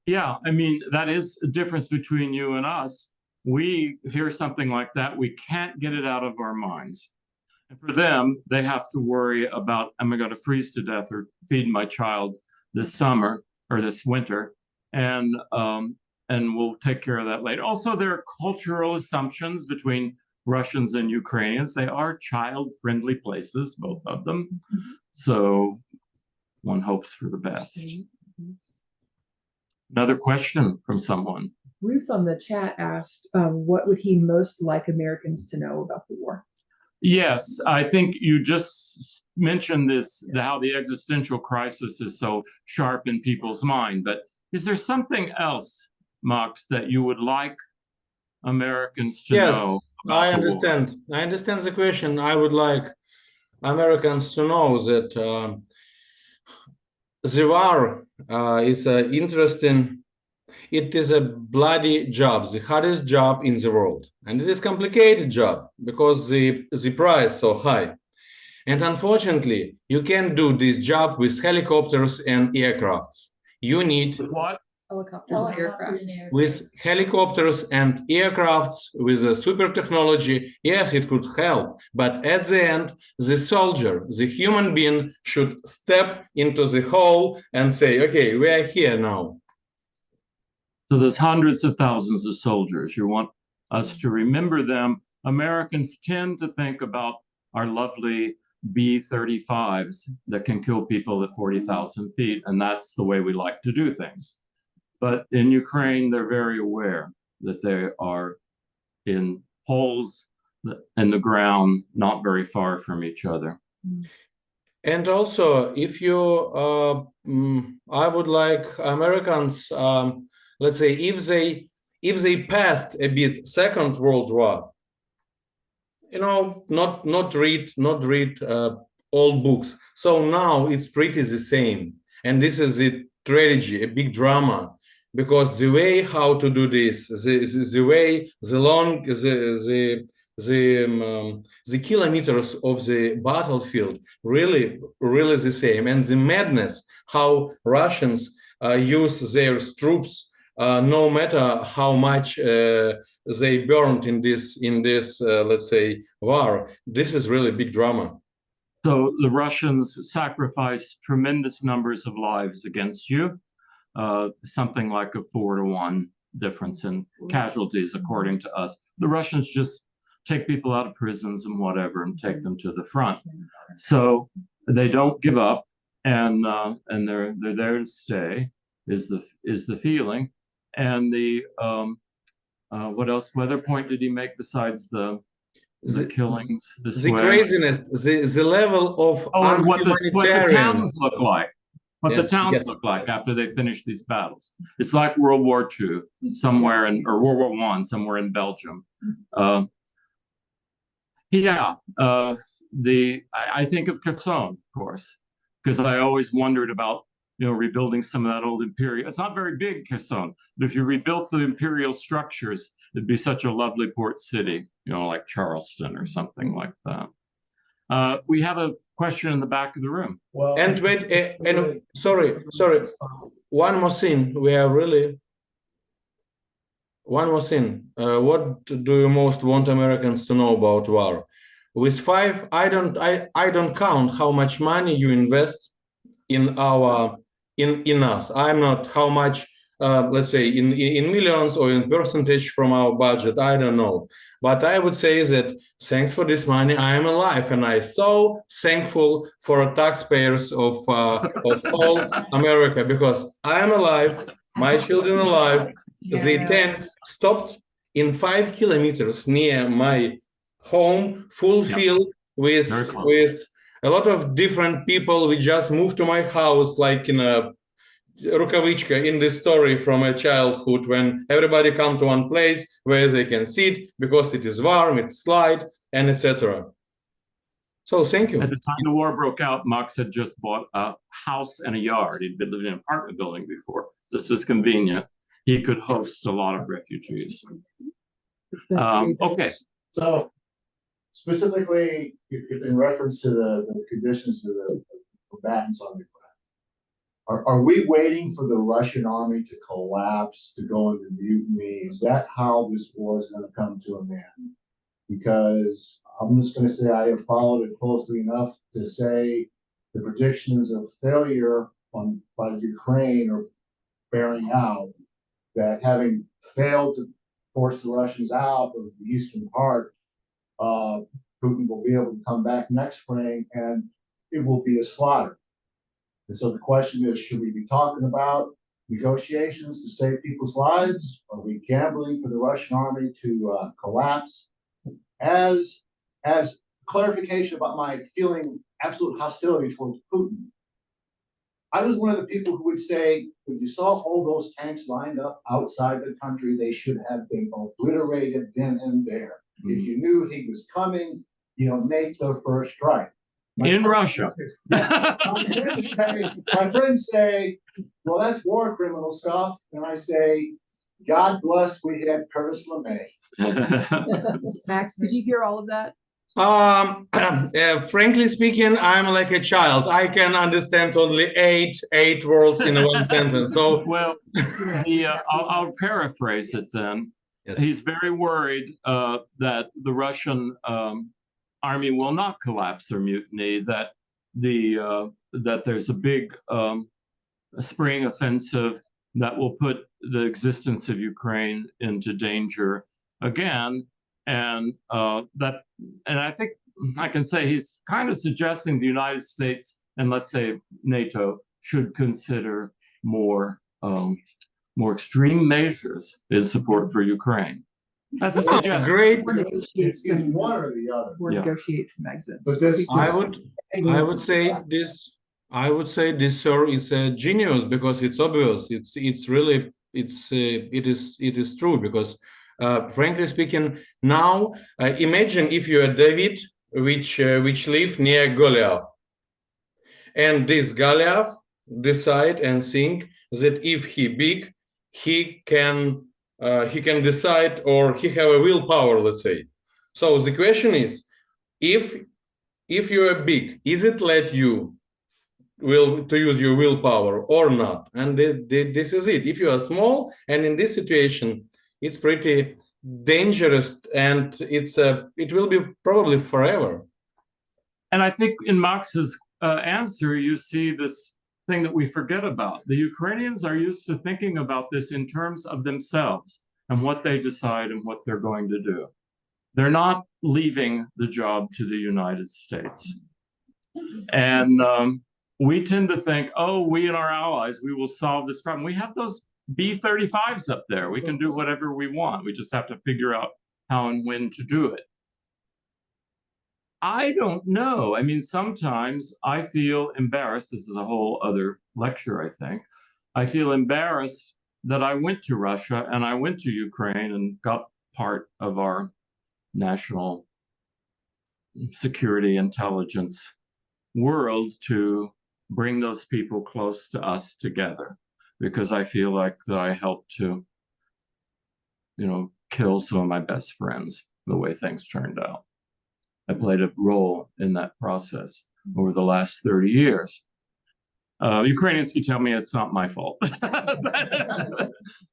Yeah, I mean, that is a difference between you and us. We hear something like that, we can't get it out of our minds. And for them, they have to worry about, am I going to freeze to death or feed my child this summer or this winter? And we'll take care of that later. Also, there are cultural assumptions between Russians and Ukrainians. They are child-friendly places, both of them. So one hopes for the best. Another question from someone. Ruth on the chat asked, what would he most like Americans to know about the war? Yes, I think you just mentioned this, how the existential crisis is so sharp in people's mind. But is there something else, Max, that you would like Americans to know? I understand. I understand the question. I would like Americans to know that the war is interesting. It is a bloody job, the hardest job in the world, and it is a complicated job because the price is so high. And unfortunately, you can't do this job with helicopters and aircrafts. You need what? Helicopters and aircraft. With helicopters and aircrafts, with a super technology, yes, it could help. But at the end, the soldier, the human being, should step into the hole and say, okay, we are here now. So there's hundreds of thousands of soldiers. You want us to remember them. Americans tend to think about our lovely B-35s that can kill people at 40,000 feet, and that's the way we like to do things. But in Ukraine, they're very aware that they are in holes in the ground, not very far from each other. And also, if you, I would like Americans, let's say, if they passed a bit Second World War, not read old books. So now it's pretty the same, and this is a tragedy, a big drama. Because the way how to do this, the way, the kilometers of the battlefield really the same, and the madness how Russians use their troops, no matter how much they burned in this let's say war. This is really big drama. So the Russians sacrificed tremendous numbers of lives against you. Something like a 4-to-1 difference in casualties, according to us. The Russians just take people out of prisons and whatever and take them to the front. So they don't give up, and they're there to stay. Is the feeling, and the what else? What other point did he make besides the killings? The craziness, the level of and what the towns look like. What the towns look like after they finish these battles. It's like World War II somewhere or World War I somewhere in Belgium. I think of Kherson, of course, because I always wondered about rebuilding some of that old imperial. It's not very big, Kherson, but if you rebuilt the imperial structures, it'd be such a lovely port city, like Charleston or something like that. We have a question in the back of the room. Well, and wait, and sorry, one more thing. One more thing. What do you most want Americans to know about war? With 5, I don't count how much money you invest in us. I'm not how much, let's say in millions or in percentage from our budget. I don't know. But I would say that thanks for this money, I am alive, and I'm so thankful for taxpayers of all America, because I am alive, my children are alive, The Yeah. tanks stopped in 5 kilometers near my home, full Yep. field Very with close. a lot of different people. We just moved to my house like in a Rukavichka in the story from my childhood, when everybody come to one place where they can sit because it is warm, it's light, and etc. So thank you. At the time the war broke out, Max had just bought a house and a yard. He'd been living in an apartment building before. This was convenient. He could host a lot of refugees. Okay. So specifically, in reference to the conditions of the combatants on the ground, are we waiting for the Russian army to collapse, to go into mutiny? Is that how this war is going to come to an end? Because I'm just going to say I have followed it closely enough to say the predictions of failure by Ukraine are bearing out, that having failed to force the Russians out of the eastern part, Putin will be able to come back next spring and it will be a slaughter. And so the question is, should we be talking about negotiations to save people's lives? Are we gambling for the Russian army to collapse? As clarification about my feeling absolute hostility towards Putin, I was one of the people who would say, when you saw all those tanks lined up outside the country, they should have been obliterated then and there. If you knew he was coming, make the first strike. In Russia. My friends say, well, that's war criminal stuff. And I say, God bless, we had Curtis LeMay. Max, did you hear all of that? Frankly speaking, I'm like a child. I can understand only eight words in one sentence. So, well, I'll paraphrase it then. yes. He's very worried that the Russian army will not collapse or mutiny. That that there's a big spring offensive that will put the existence of Ukraine into danger again. And I think I can say he's kind of suggesting the United States and let's say NATO should consider more extreme measures in support for Ukraine. That's a suggestion. Great. Or negotiate It's some, one or the other. or Yeah. negotiate some exits. But this- I would say this, sir, is a genius because it's obvious. It's really it is true because frankly speaking, now imagine if you are David, which live near Goliath, and this Goliath decide and think that if he big, he can decide, or he have a willpower, let's say. So the question is, if you are big, is it let you to use your willpower or not? And this is it. If you are small, and in this situation, it's pretty dangerous, and it will be probably forever. And I think in Max's answer, you see this thing that we forget about. The Ukrainians are used to thinking about this in terms of themselves and what they decide and what they're going to do. They're not leaving the job to the United States. And we tend to think, oh, we and our allies, we will solve this problem. We have those B-35s up there. We can do whatever we want. We just have to figure out how and when to do it. I don't know. I mean, sometimes I feel embarrassed. This is a whole other lecture, I think. I feel embarrassed that I went to Russia and I went to Ukraine and got part of our national security intelligence world to bring those people close to us together, because I feel like that I helped to, kill some of my best friends the way things turned out. I played a role in that process over the last 30 years. Ukrainians can tell me it's not my fault.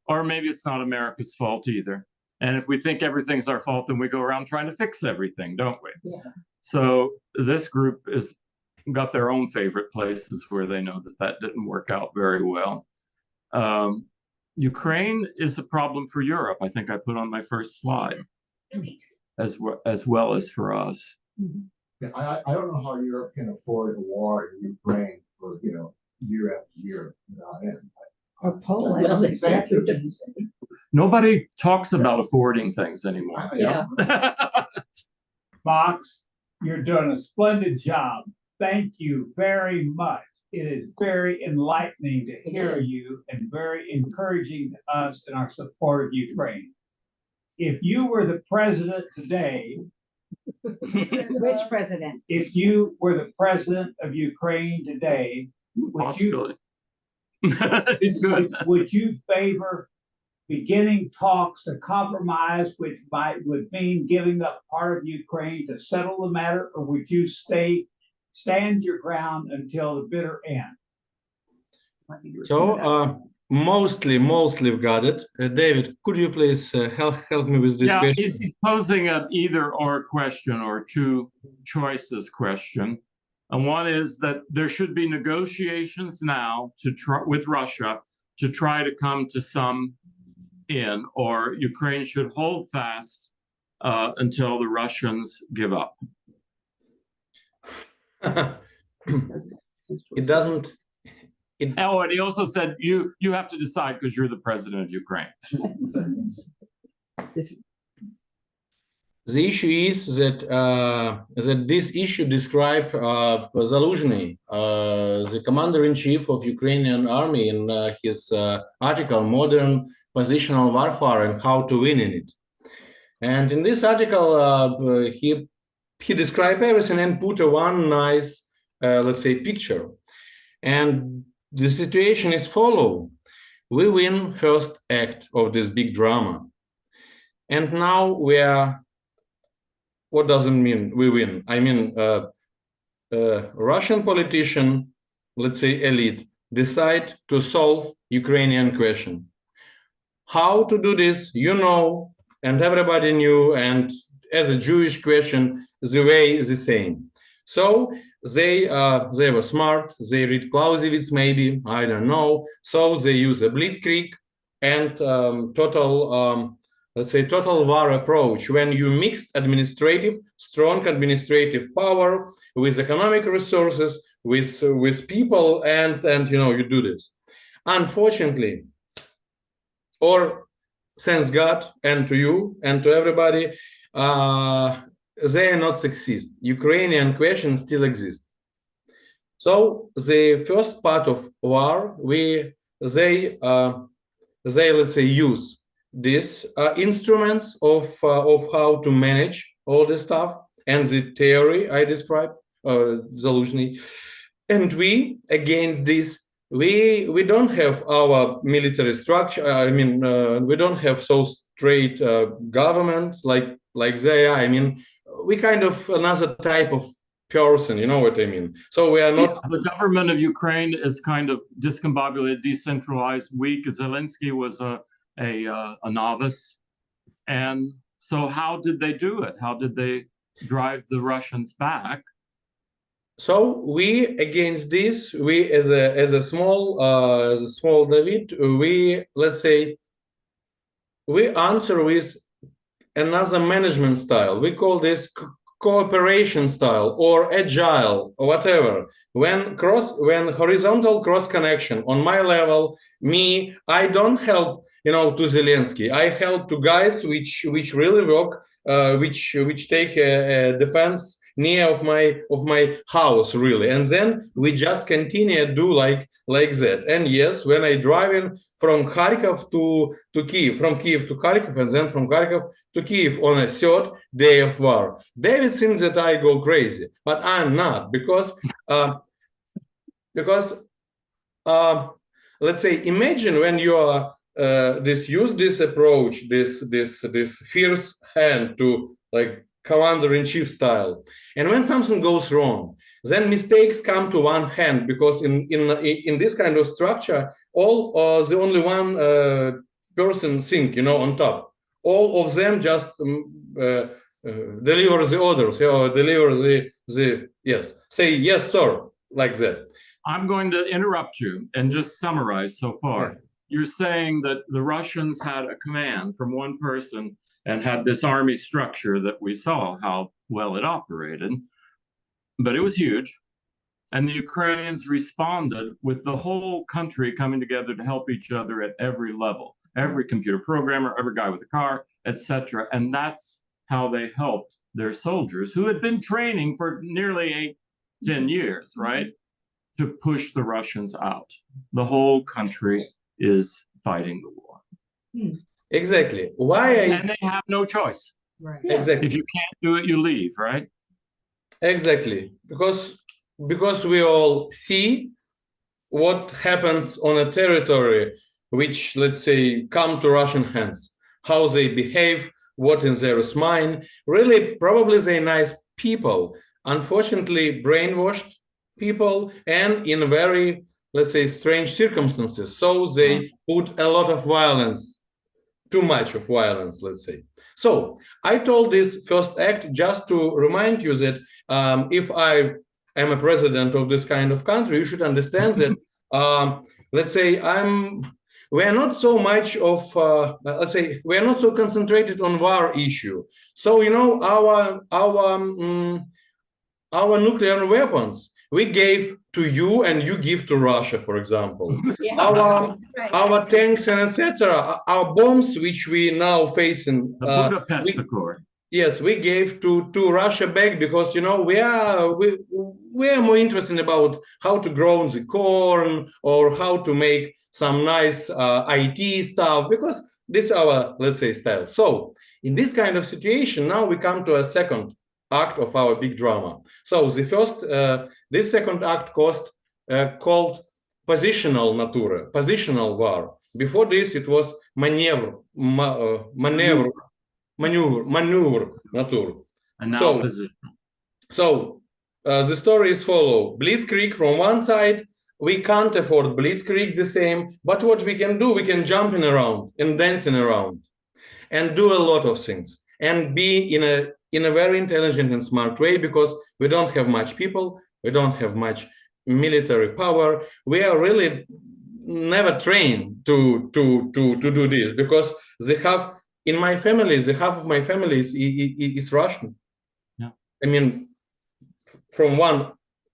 Or maybe it's not America's fault either. And if we think everything's our fault, then we go around trying to fix everything, don't we? Yeah. So this group has got their own favorite places where they know that didn't work out very well. Ukraine is a problem for Europe. I think I put on my first slide, as well as for us. Yeah, I don't know how Europe can afford a war in Ukraine for year after year without end. Or Poland. Well, it's refugees. nobody talks about affording things anymore. Yeah. Fox, you're doing a splendid job. Thank you very much. It is very enlightening to hear you and very encouraging to us in our support of Ukraine. If you were the president today, Which president? if you were the president of Ukraine today, Possibility. He's good. would you favor beginning talks to compromise, which would mean giving up part of Ukraine to settle the matter, or would you stand your ground until the bitter end? So, mostly we've got it. David, could you please help me with this Yeah, question? he's posing an either-or question or two choices question. And one is that there should be negotiations now to try with Russia to try to come to some in, or Ukraine should hold fast until the Russians give up. It doesn't. Oh, and he also said you have to decide because you're the president of Ukraine. The issue is that that this issue describes Zaluzhny, the commander-in-chief of Ukrainian army, in his article "Modern Positional Warfare and How to Win in It." And in this article, he described everything and put a one nice, let's say, picture. And the situation is follow. We win first act of this big drama, and now we are. What does it mean we win? I mean, Russian politician, let's say elite, decide to solve Ukrainian question. How to do this, you know, and everybody knew, and as a Jewish question, the way is the same. So they were smart, they read Clausewitz maybe, I don't know. So they use a blitzkrieg and let's say total war approach, when you mix strong administrative power with economic resources, with people, and you know, you do this. Unfortunately, or thanks God and to you and to everybody, they are not succeed. Ukrainian question still exists. So the first part of war, they let's say use these instruments of how to manage all this stuff and the theory I described, Zaluzhny, and we against this we don't have our military structure. I mean, we don't have so straight governments like they are. I mean, we kind of another type of person, you know what I mean? So we are not. Yeah, the government of Ukraine is kind of discombobulated, decentralized, weak. Zelensky was a novice, and so how did they do it? How did they drive the Russians back? So we against this, we as a small David, we let's say we answer with another management style. We call this cooperation style or agile or whatever. When horizontal cross connection on my level, I don't help, you know, to Zelensky. I help to guys which really work, which take a defense near of my house really, and then we just continue do like that. And yes, when I driving from Kharkov to Kiev, from Kiev to Kharkov, and then from Kharkov to Kiev on a third day of war, David thinks that I go crazy, but I'm not, because let's say, imagine when you are use this approach, this fierce hand to like commander-in-chief style, and when something goes wrong, then mistakes come to one hand, because in this kind of structure, all the only one person think, you know, on top. All of them just deliver the orders, or deliver the yes, say yes sir, like that. I'm going to interrupt you and just summarize so far. Yeah. You're saying that the Russians had a command from one person and had this army structure that we saw how well it operated, but it was huge. And the Ukrainians responded with the whole country coming together to help each other at every level. every computer programmer, every guy with a car, etc. And that's how they helped their soldiers who had been training for nearly 10 years, right? To push the Russians out. The whole country is fighting the war. Exactly. Why And they have no choice. Right. exactly. If you can't do it, you leave, right? Exactly. Because we all see what happens on a territory which, let's say, come to Russian hands, how they behave, what in there is mine. Really, probably they're nice people. Unfortunately, brainwashed people and in very, let's say, strange circumstances. So they put a lot of violence, too much of violence, let's say. So I told this first act just to remind you that if I am a president of this kind of country, you should understand that, let's say, we are not so much of, let's say, we are not so concentrated on war issue. So, you know, our nuclear weapons, we gave to you and you give to Russia, for example. Our tanks and etc. Our bombs, which we now facing. The Budapest Accord. Yes, we gave to Russia back because, you know, we are more interested about how to grow the corn or how to make some nice IT stuff, because this is our, let's say, style. So in this kind of situation, now we come to a second act of our big drama. So the first, this second act called positional nature, positional war. Before this, it was maneuver nature. And now So the story is follow. Blitzkrieg from one side, we can't afford Blitzkrieg the same, but what we can do, we can jumping around and dancing around and do a lot of things and be in a very intelligent and smart way, because we don't have much people, we don't have much military power. We are really never trained to do this, because they have, in my family, the half of my family is Russian. Yeah. I mean, from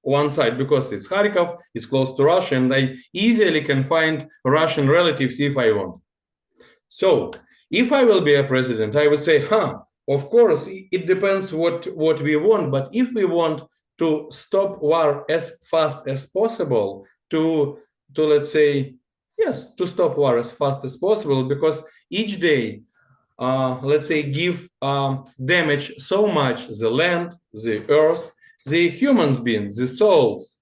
one side, because it's Kharkov, it's close to Russia, and I easily can find Russian relatives if I want. So if I will be a president, I would say, of course, it depends what we want, but if we want to stop war as fast as possible, to let's say, yes, to stop war as fast as possible, because each day, let's say, give damage so much the land, the earth, the humans beings, the souls.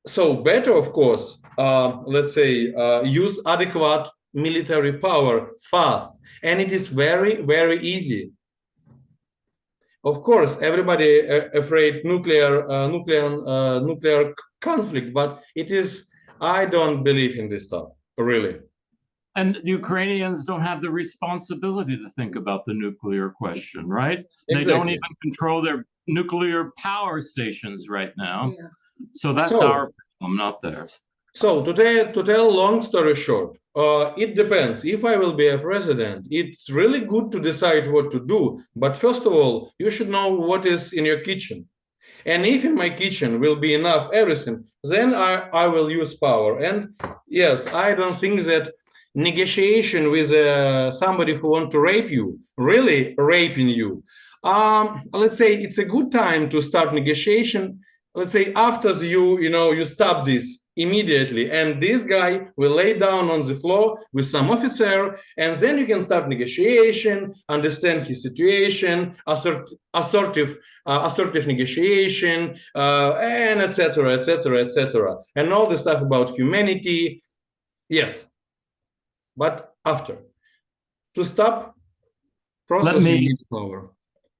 So better, of course, let's say, use adequate military power fast, and it is very, very easy. Of course, everybody afraid nuclear conflict, but it is. I don't believe in this stuff, really. And the Ukrainians don't have the responsibility to think about the nuclear question, right? Exactly. They don't even control their nuclear power stations right now. Yeah. So that's our problem, not theirs. So to tell long story short, it depends. If I will be a president, it's really good to decide what to do. But first of all, you should know what is in your kitchen. And if in my kitchen will be enough everything, then I will use power. And yes, I don't think that negotiation with somebody who wants to rape you, really raping you, let's say it's a good time to start negotiation. Let's say after you stop this immediately, and this guy will lay down on the floor with some officer, and then you can start negotiation, understand his situation, assertive negotiation, and etc., and all the stuff about humanity. Yes, but after, to stop process, you need power.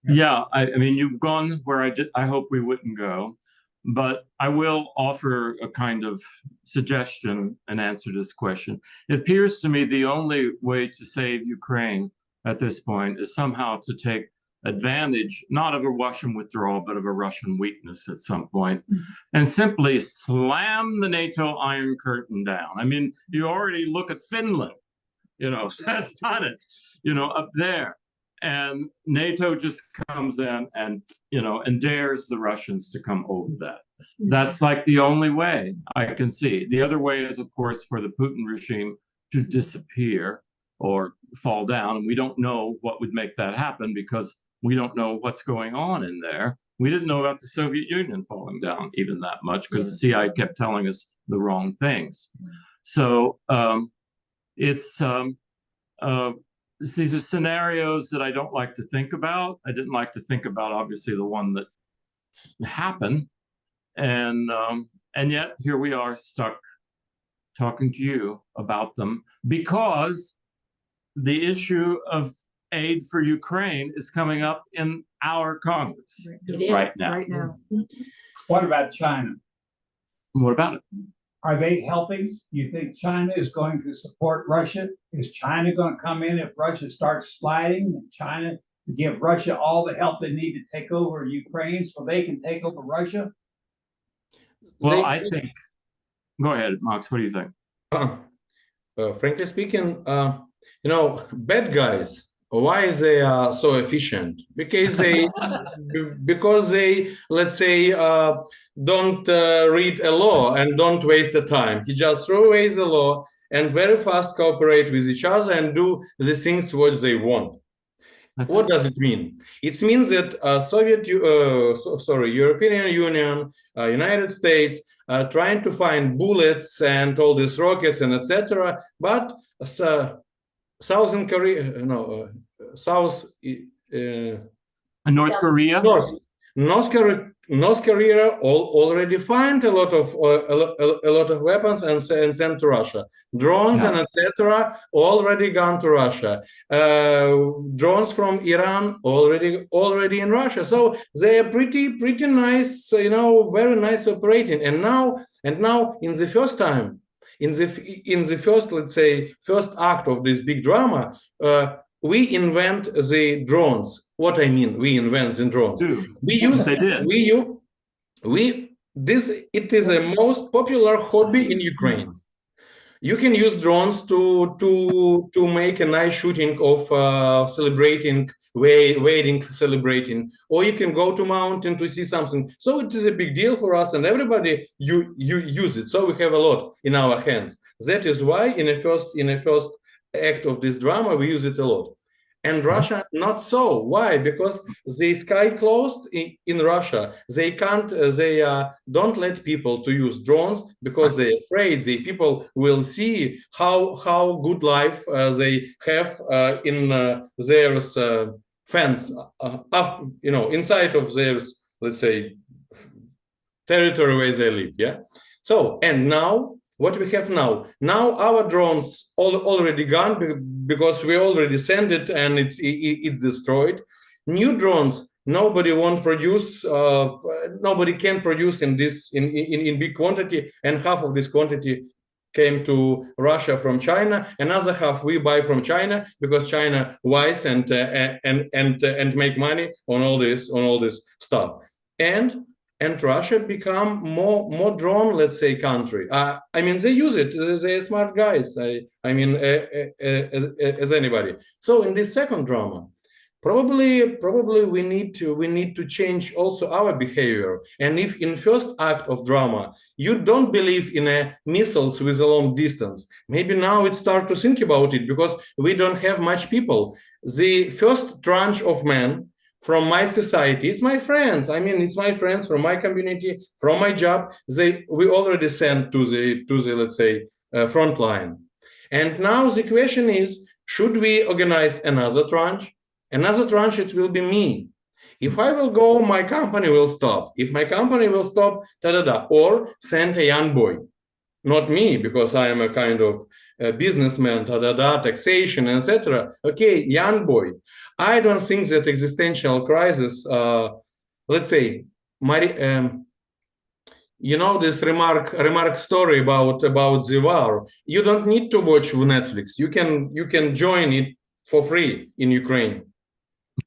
Yeah, I mean, you've gone where I hope we wouldn't go. But I will offer a kind of suggestion and answer this question. It appears to me the only way to save Ukraine at this point is somehow to take advantage, not of a Russian withdrawal, but of a Russian weakness at some point, and simply slam the NATO Iron Curtain down. I mean, you already look at Finland, has done it, up there. And NATO just comes in and, and dares the Russians to come over that. That's like the only way I can see. The other way is, of course, for the Putin regime to disappear or fall down. And we don't know what would make that happen because we don't know what's going on in there. We didn't know about the Soviet Union falling down even that much because the CIA kept telling us the wrong things. So these are scenarios that I don't like to think about. I didn't like to think about, obviously, the one that happened. And yet here we are stuck talking to you about them because the issue of aid for Ukraine is coming up in our Congress right now. What about China? What about it? Are they helping? You think China is going to support Russia? Is China going to come in if Russia starts sliding? And China give Russia all the help they need to take over Ukraine so they can take over Russia? Well, I think. Go ahead, Max. What do you think? Frankly speaking, bad guys. Why they are so efficient? Because they, let's say, don't read a law and don't waste the time. He just throw away the law and very fast cooperate with each other and do the things what they want. What does it mean? It means that European Union, United States, trying to find bullets and all these rockets and etc. But Southern Korea, North Korea. North Korea already find a lot of weapons and sent to Russia. Drones and etc. already gone to Russia. Drones from Iran already in Russia. So they are pretty nice, very nice operating. And now in the first time, in the first, let's say, first act of this big drama, we invent the drones. What I mean, we invent the drones. It is a most popular hobby in Ukraine. You can use drones to make a nice shooting of celebrating, celebrating, or you can go to mountain to see something. So it is a big deal for us, and everybody you use it. So we have a lot in our hands. That is why in the first act of this drama we use it a lot. And Russia not so. Why? Because the sky closed in Russia. They can't. They don't let people to use drones because they're afraid the people will see how good life they have in their fence, inside of their, let's say, territory where they live. Yeah. So and now. What we have now our drones already gone because we already sent it and it's destroyed. New drones nobody won't produce, nobody can produce in big quantity, and half of this quantity came to Russia from China. Another half we buy from China because China wise and make money on all this stuff. And Russia become more drone, let's say, country. I mean, they use it. They're smart guys. As anybody. So in this second drama, probably we need to change also our behavior. And if in first act of drama you don't believe in missiles with a long distance, maybe now it's start to think about it because we don't have much people. The first tranche of men from my society, it's my friends. I mean, it's my friends from my community, from my job. We already sent to the let's say front line. And now the question is, should we organize another tranche? Another tranche, it will be me. If I will go, my company will stop. If my company will stop, or send a young boy. Not me, because I am a kind of businessman, taxation, etc. Okay, young boy. I don't think that existential crisis, let's say, this remark story about the war. You don't need to watch Netflix. You can join it for free in Ukraine.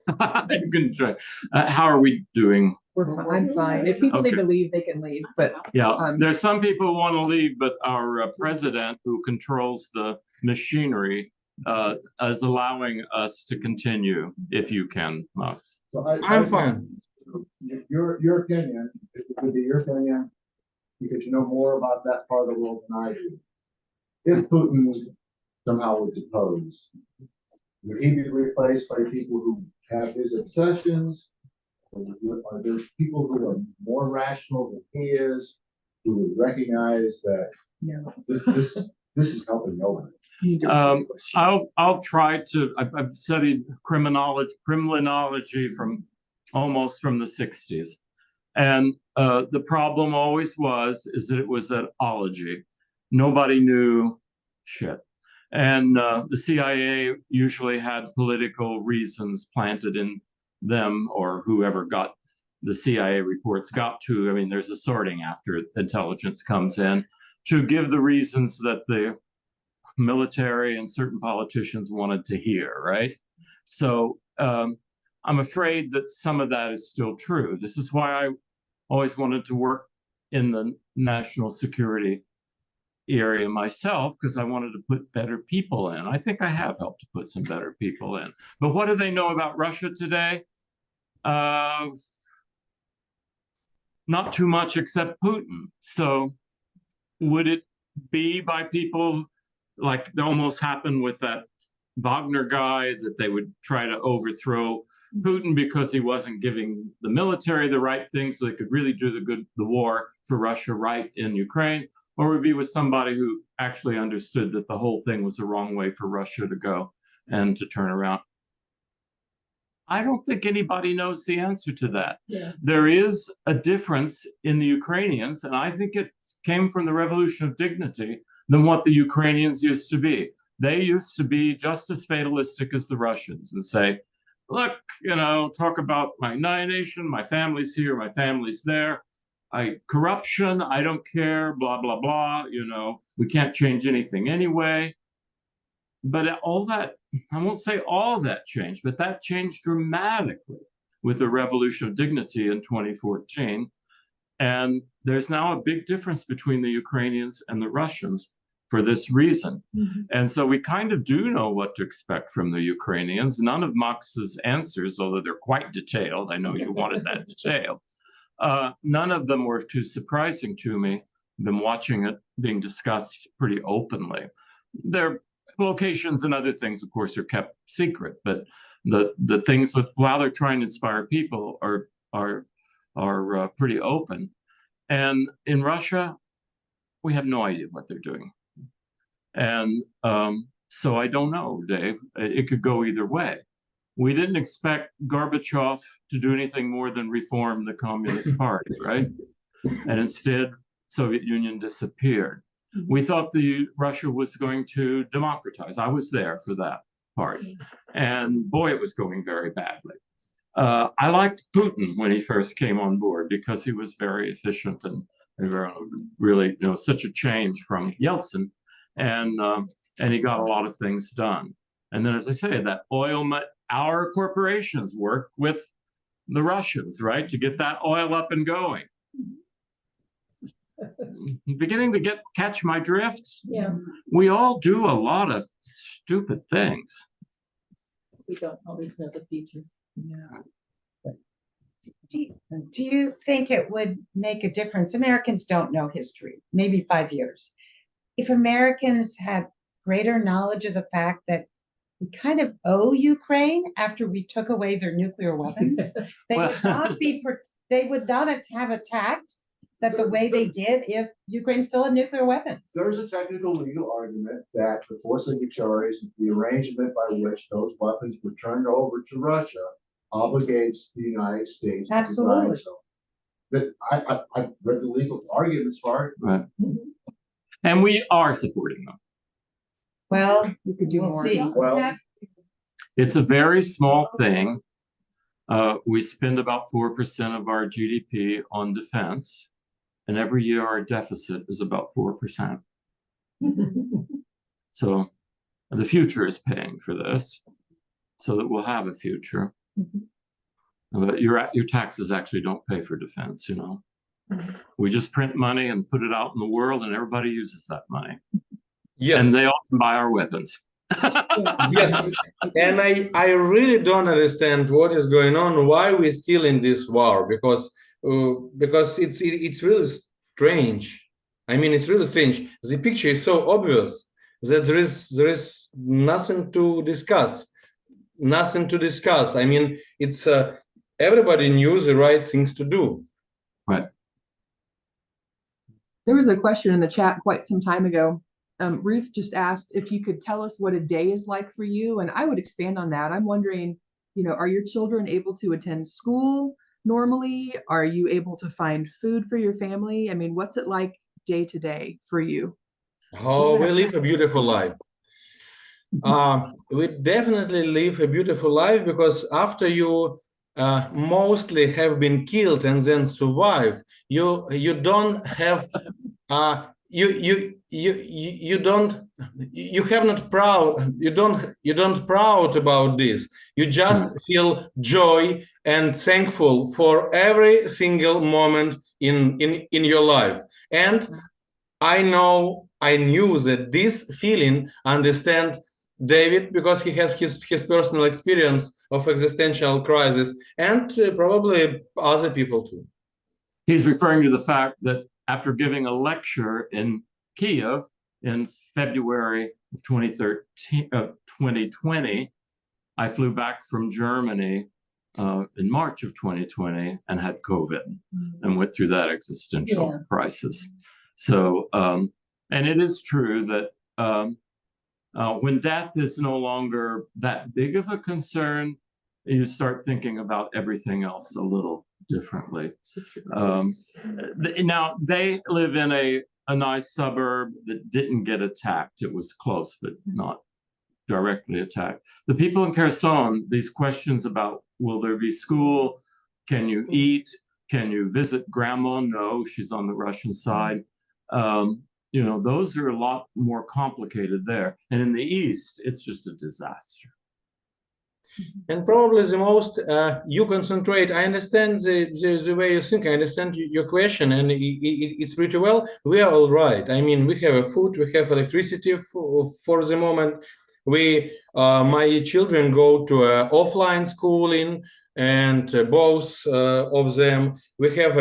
You can try. How are we doing? I'm fine. If people need to leave, they can leave. But there's some people who want to leave, but our president, who controls the machinery, is allowing us to continue. If you can, Max. So I'm fine. Your opinion, it would be your opinion, because you know more about that part of the world than I do. If Putin somehow were deposed, would he be replaced by people who have his obsessions? Or are there people who are more rational than he is, who would recognize that this is helping nobody? I'll try to. I've studied criminology from almost from the 60s, and the problem always is that it was an ology. Nobody knew shit, and the CIA usually had political reasons planted in them, or whoever got the CIA reports got to. I mean, there's a sorting after intelligence comes in to give the reasons that the military and certain politicians wanted to hear, right? So I'm afraid that some of that is still true. This is why I always wanted to work in the national security area myself, because I wanted to put better people in. I think I have helped to put some better people in. But what do they know about Russia today? Not too much except Putin. So would it be by people like that almost happened with that Wagner guy, that they would try to overthrow Putin because he wasn't giving the military the right things so they could really do the war for Russia right in Ukraine? Or would it be with somebody who actually understood that the whole thing was the wrong way for Russia to go and to turn around? I don't think anybody knows the answer to that. Yeah. There is a difference in the Ukrainians, and I think it came from the Revolution of Dignity, than what the Ukrainians used to be. They used to be just as fatalistic as the Russians and say, look, talk about my nation, my family's here, my family's there. Corruption, I don't care, blah, blah, blah. We can't change anything anyway. But all that, I won't say all that changed, but that changed dramatically with the Revolution of Dignity in 2014. And there's now a big difference between the Ukrainians and the Russians for this reason. Mm-hmm. And so we kind of do know what to expect from the Ukrainians. None of Max's answers, although they're quite detailed, I know you wanted that detail, none of them were too surprising to me. I've been watching it being discussed pretty openly. Their locations and other things, of course, are kept secret, but the things with while they're trying to inspire people are pretty open. And in Russia, we have no idea what they're doing. And so I don't know, Dave. It could go either way. We didn't expect Gorbachev to do anything more than reform the Communist Party, right? And instead, Soviet Union disappeared. We thought Russia was going to democratize. I was there for that part. And boy, it was going very badly. I liked Putin when he first came on board because he was very efficient and really, such a change from Yeltsin. And he got a lot of things done. And then, as I say, that our corporations work with the Russians, right, to get that oil up and going. Beginning to catch my drift? Yeah. We all do a lot of stupid things. We don't always know the future. Yeah. Do you think it would make a difference? Americans don't know history, maybe 5 years. If Americans had greater knowledge of the fact that we kind of owe Ukraine after we took away their nuclear weapons, they would not have attacked that the way they did if Ukraine still had nuclear weapons. There's a technical legal argument that the four signatories, the arrangement by which those weapons were turned over to Russia, obligates the United States to provide so. That I've read the legal arguments for it. Right. And we are supporting them. Well, We could do we'll more. see. Well, It's a very small thing. We spend about 4% of our GDP on defense, and every year our deficit is about 4%. So the future is paying for this, so that we'll have a future. But your taxes actually don't pay for defense, We just print money and put it out in the world, and everybody uses that money. Yes. And they often buy our weapons. Yes, and I really don't understand what is going on, why we're still in this war, because it's really strange. I mean, it's really strange. The picture is so obvious. that there is nothing to discuss. Nothing to discuss. I mean, it's everybody knew the right things to do. Right. There was a question in the chat quite some time ago. Ruth just asked if you could tell us what a day is like for you, and I would expand on that. I'm wondering, are your children able to attend school normally? Are you able to find food for your family? I mean, what's it like day to day for you? Oh, we live a beautiful life. We definitely live a beautiful life, because after you mostly have been killed and then survive, you don't have you don't proud about this. You just feel joy and thankful for every single moment in your life. And I knew that this feeling understand David, because he has his personal experience of existential crisis, and probably other people too. He's referring to the fact that after giving a lecture in Kiev in February of 2020, I flew back from Germany in March of 2020 and had COVID and went through that existential crisis. So, and it is true that when death is no longer that big of a concern, you start thinking about everything else a little differently. Now, they live in a nice suburb that didn't get attacked. It was close, but not directly attacked. The people in Kherson, these questions about, will there be school? Can you eat? Can you visit grandma? No, she's on the Russian side. Those are a lot more complicated there. And in the East, it's just a disaster. And probably the most you concentrate, I understand the way you think, I understand your question, and it's pretty well. We are all right. I mean, we have food, we have electricity for the moment. My children go to offline schooling, and both of them, we have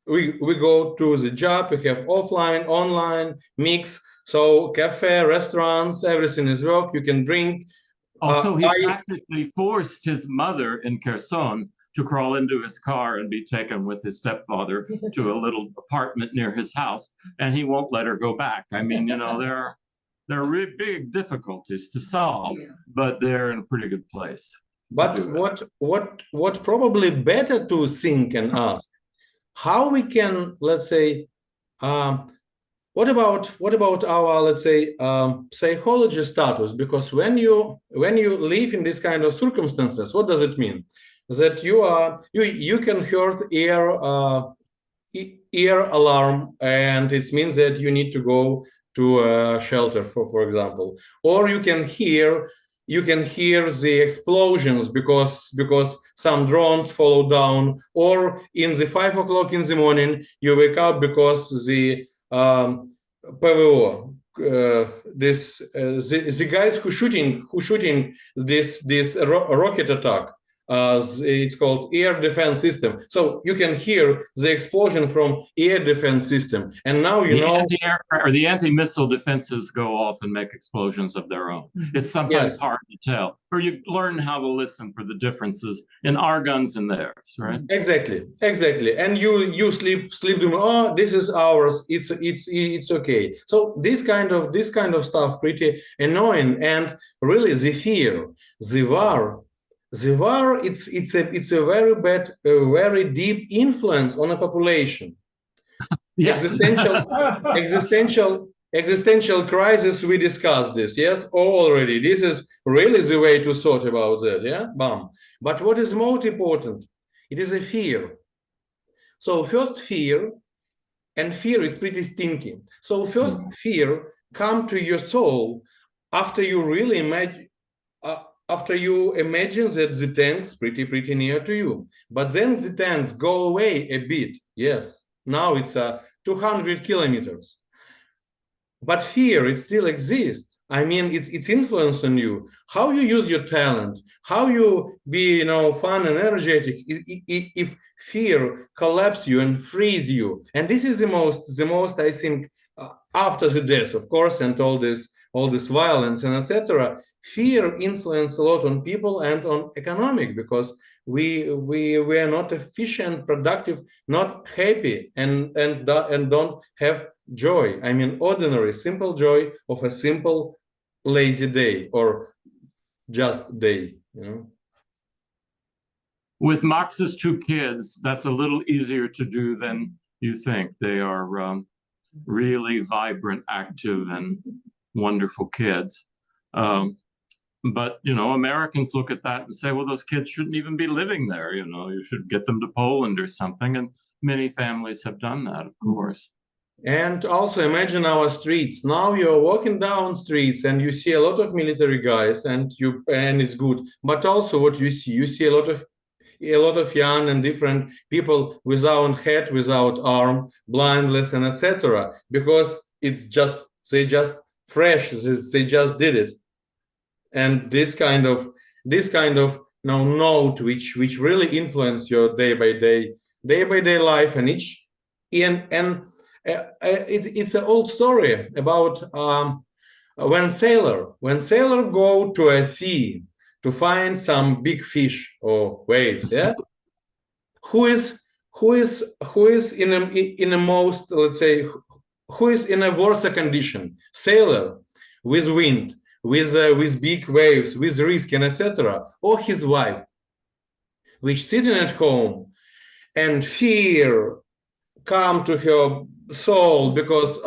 we go to the job, we have offline, online, mix. So cafe, restaurants, everything is work, you can drink. Also, he practically forced his mother in Kherson to crawl into his car and be taken with his stepfather to a little apartment near his house, and he won't let her go back. I mean, there are really big difficulties to solve, but they're in a pretty good place. But what probably better to think and ask, how we can, let's say, what about our, let's say, psychology status? Because when you live in this kind of circumstances, what does it mean? That you can hear ear alarm, and it means that you need to go to a shelter, for example, or you can hear the explosions because some drones fall down, or in the 5 o'clock in the morning you wake up because the PVO, the guys who shooting this rocket attack, it's called air defense system. So you can hear the explosion from air defense system, and now the anti-missile defenses go off and make explosions of their own. It's sometimes hard to tell, or you learn how to listen for the differences in our guns and theirs, right? Exactly. And you sleep doing, oh, this is ours, it's okay. So this kind of stuff pretty annoying, and really the fear, the war, it's a very bad, very deep influence on a population. Yes. Existential crisis, we discussed this, yes, already. This is really the way to thought about that, yeah, bam. But what is most important, it is a fear. So first fear, and fear is pretty stinky. So first fear come to your soul after you really imagine that the tank's pretty near to you. But then the tanks go away a bit. Yes, now it's 200 kilometers. But fear, it still exists. I mean, it's influence on you. How you use your talent, how you be, fun and energetic. If fear collapse you and freeze you, and this is the most, I think, after the death, of course, and all this violence and etc. Fear influence a lot on people and on economic, because we are not efficient, productive, not happy, and don't have joy. I mean, ordinary, simple joy of a simple, lazy day or just day. With Max's 2 kids, that's a little easier to do than you think. They are really vibrant, active, and wonderful kids. But, Americans look at that and say, well, those kids shouldn't even be living there. You should get them to Poland or something. And many families have done that, of course. And also imagine our streets. Now you're walking down streets and you see a lot of military guys, and it's good. But also what you see a lot of young and different people without head, without arm, blindless, and etc. Because they just fresh, they just did it. And this kind of note which really influence your day by day life, and it's an old story about when sailor go to a sea to find some big fish or waves, yeah. Who is in a most, let's say, who is in a worse condition? Sailor with wind, with big waves, with risk and etc., or his wife, which sitting at home and fear come to her soul because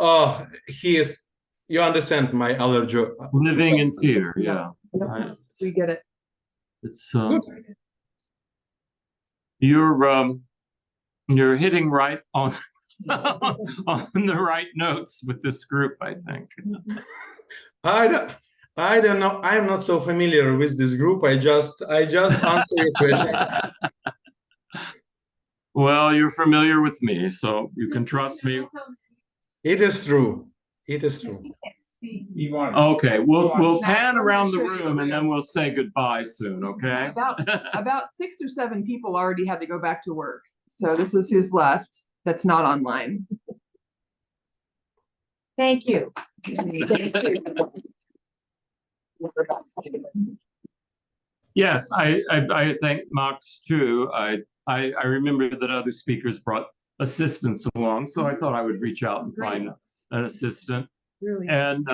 you understand my allergy. Living in fear, yeah. We get it. It's you're hitting right on on the right notes with this group, I think. I don't know. I'm not so familiar with this group. I just answer your question. Well, you're familiar with me, so you can trust me. It is true. It is true. Okay, we'll pan around the room and then we'll say goodbye soon, okay? About 6 or 7 people already had to go back to work. So this is who's left that's not online. Thank you. Yes, I thank Max too. I remember that other speakers brought assistants along, so I thought I would reach out and find an assistant. Really? And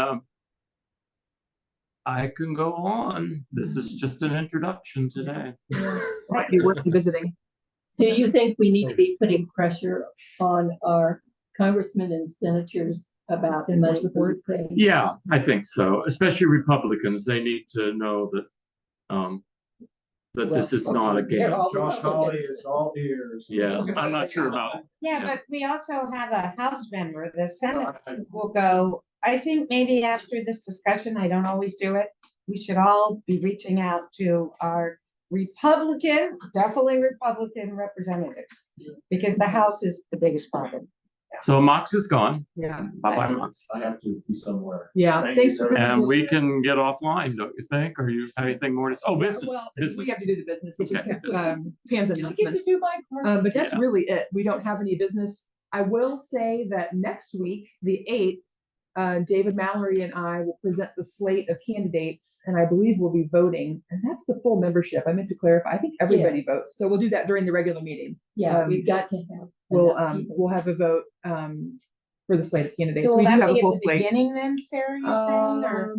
I can go on. This is just an introduction today. Might be worth visiting. Do you think we need to be putting pressure on our congressmen and senators about money for Ukraine? Yeah, I think so. Especially Republicans, they need to know that that this is not a game. Josh Hawley is all ears. Yeah, I'm not sure about. Yeah, but we also have a House member. The Senate will go. I think maybe after this discussion, I don't always do it, we should all be reaching out to our definitely Republican representatives, because the House is the biggest problem. So Max is gone. Yeah. Bye-bye, Max. I have to be somewhere. Yeah. Thank Thanks you, for And we can get offline, don't you think? Or you have anything more to say? Oh, business. Well, business. we have to do the business, which Okay, is fans I get to announcements. do my part. But that's Yeah. really it. We don't have any business. I will say that next week, the 8th, David Mallory and I will present the slate of candidates, and I believe we'll be voting. And that's the full membership. I meant to clarify. I think everybody votes. So we'll do that during the regular meeting. Yeah, we've got to have. We'll enough people. we'll have a vote for the slate of candidates. So We will do that have a be at full the slate. beginning then, Sarah, you're saying, or?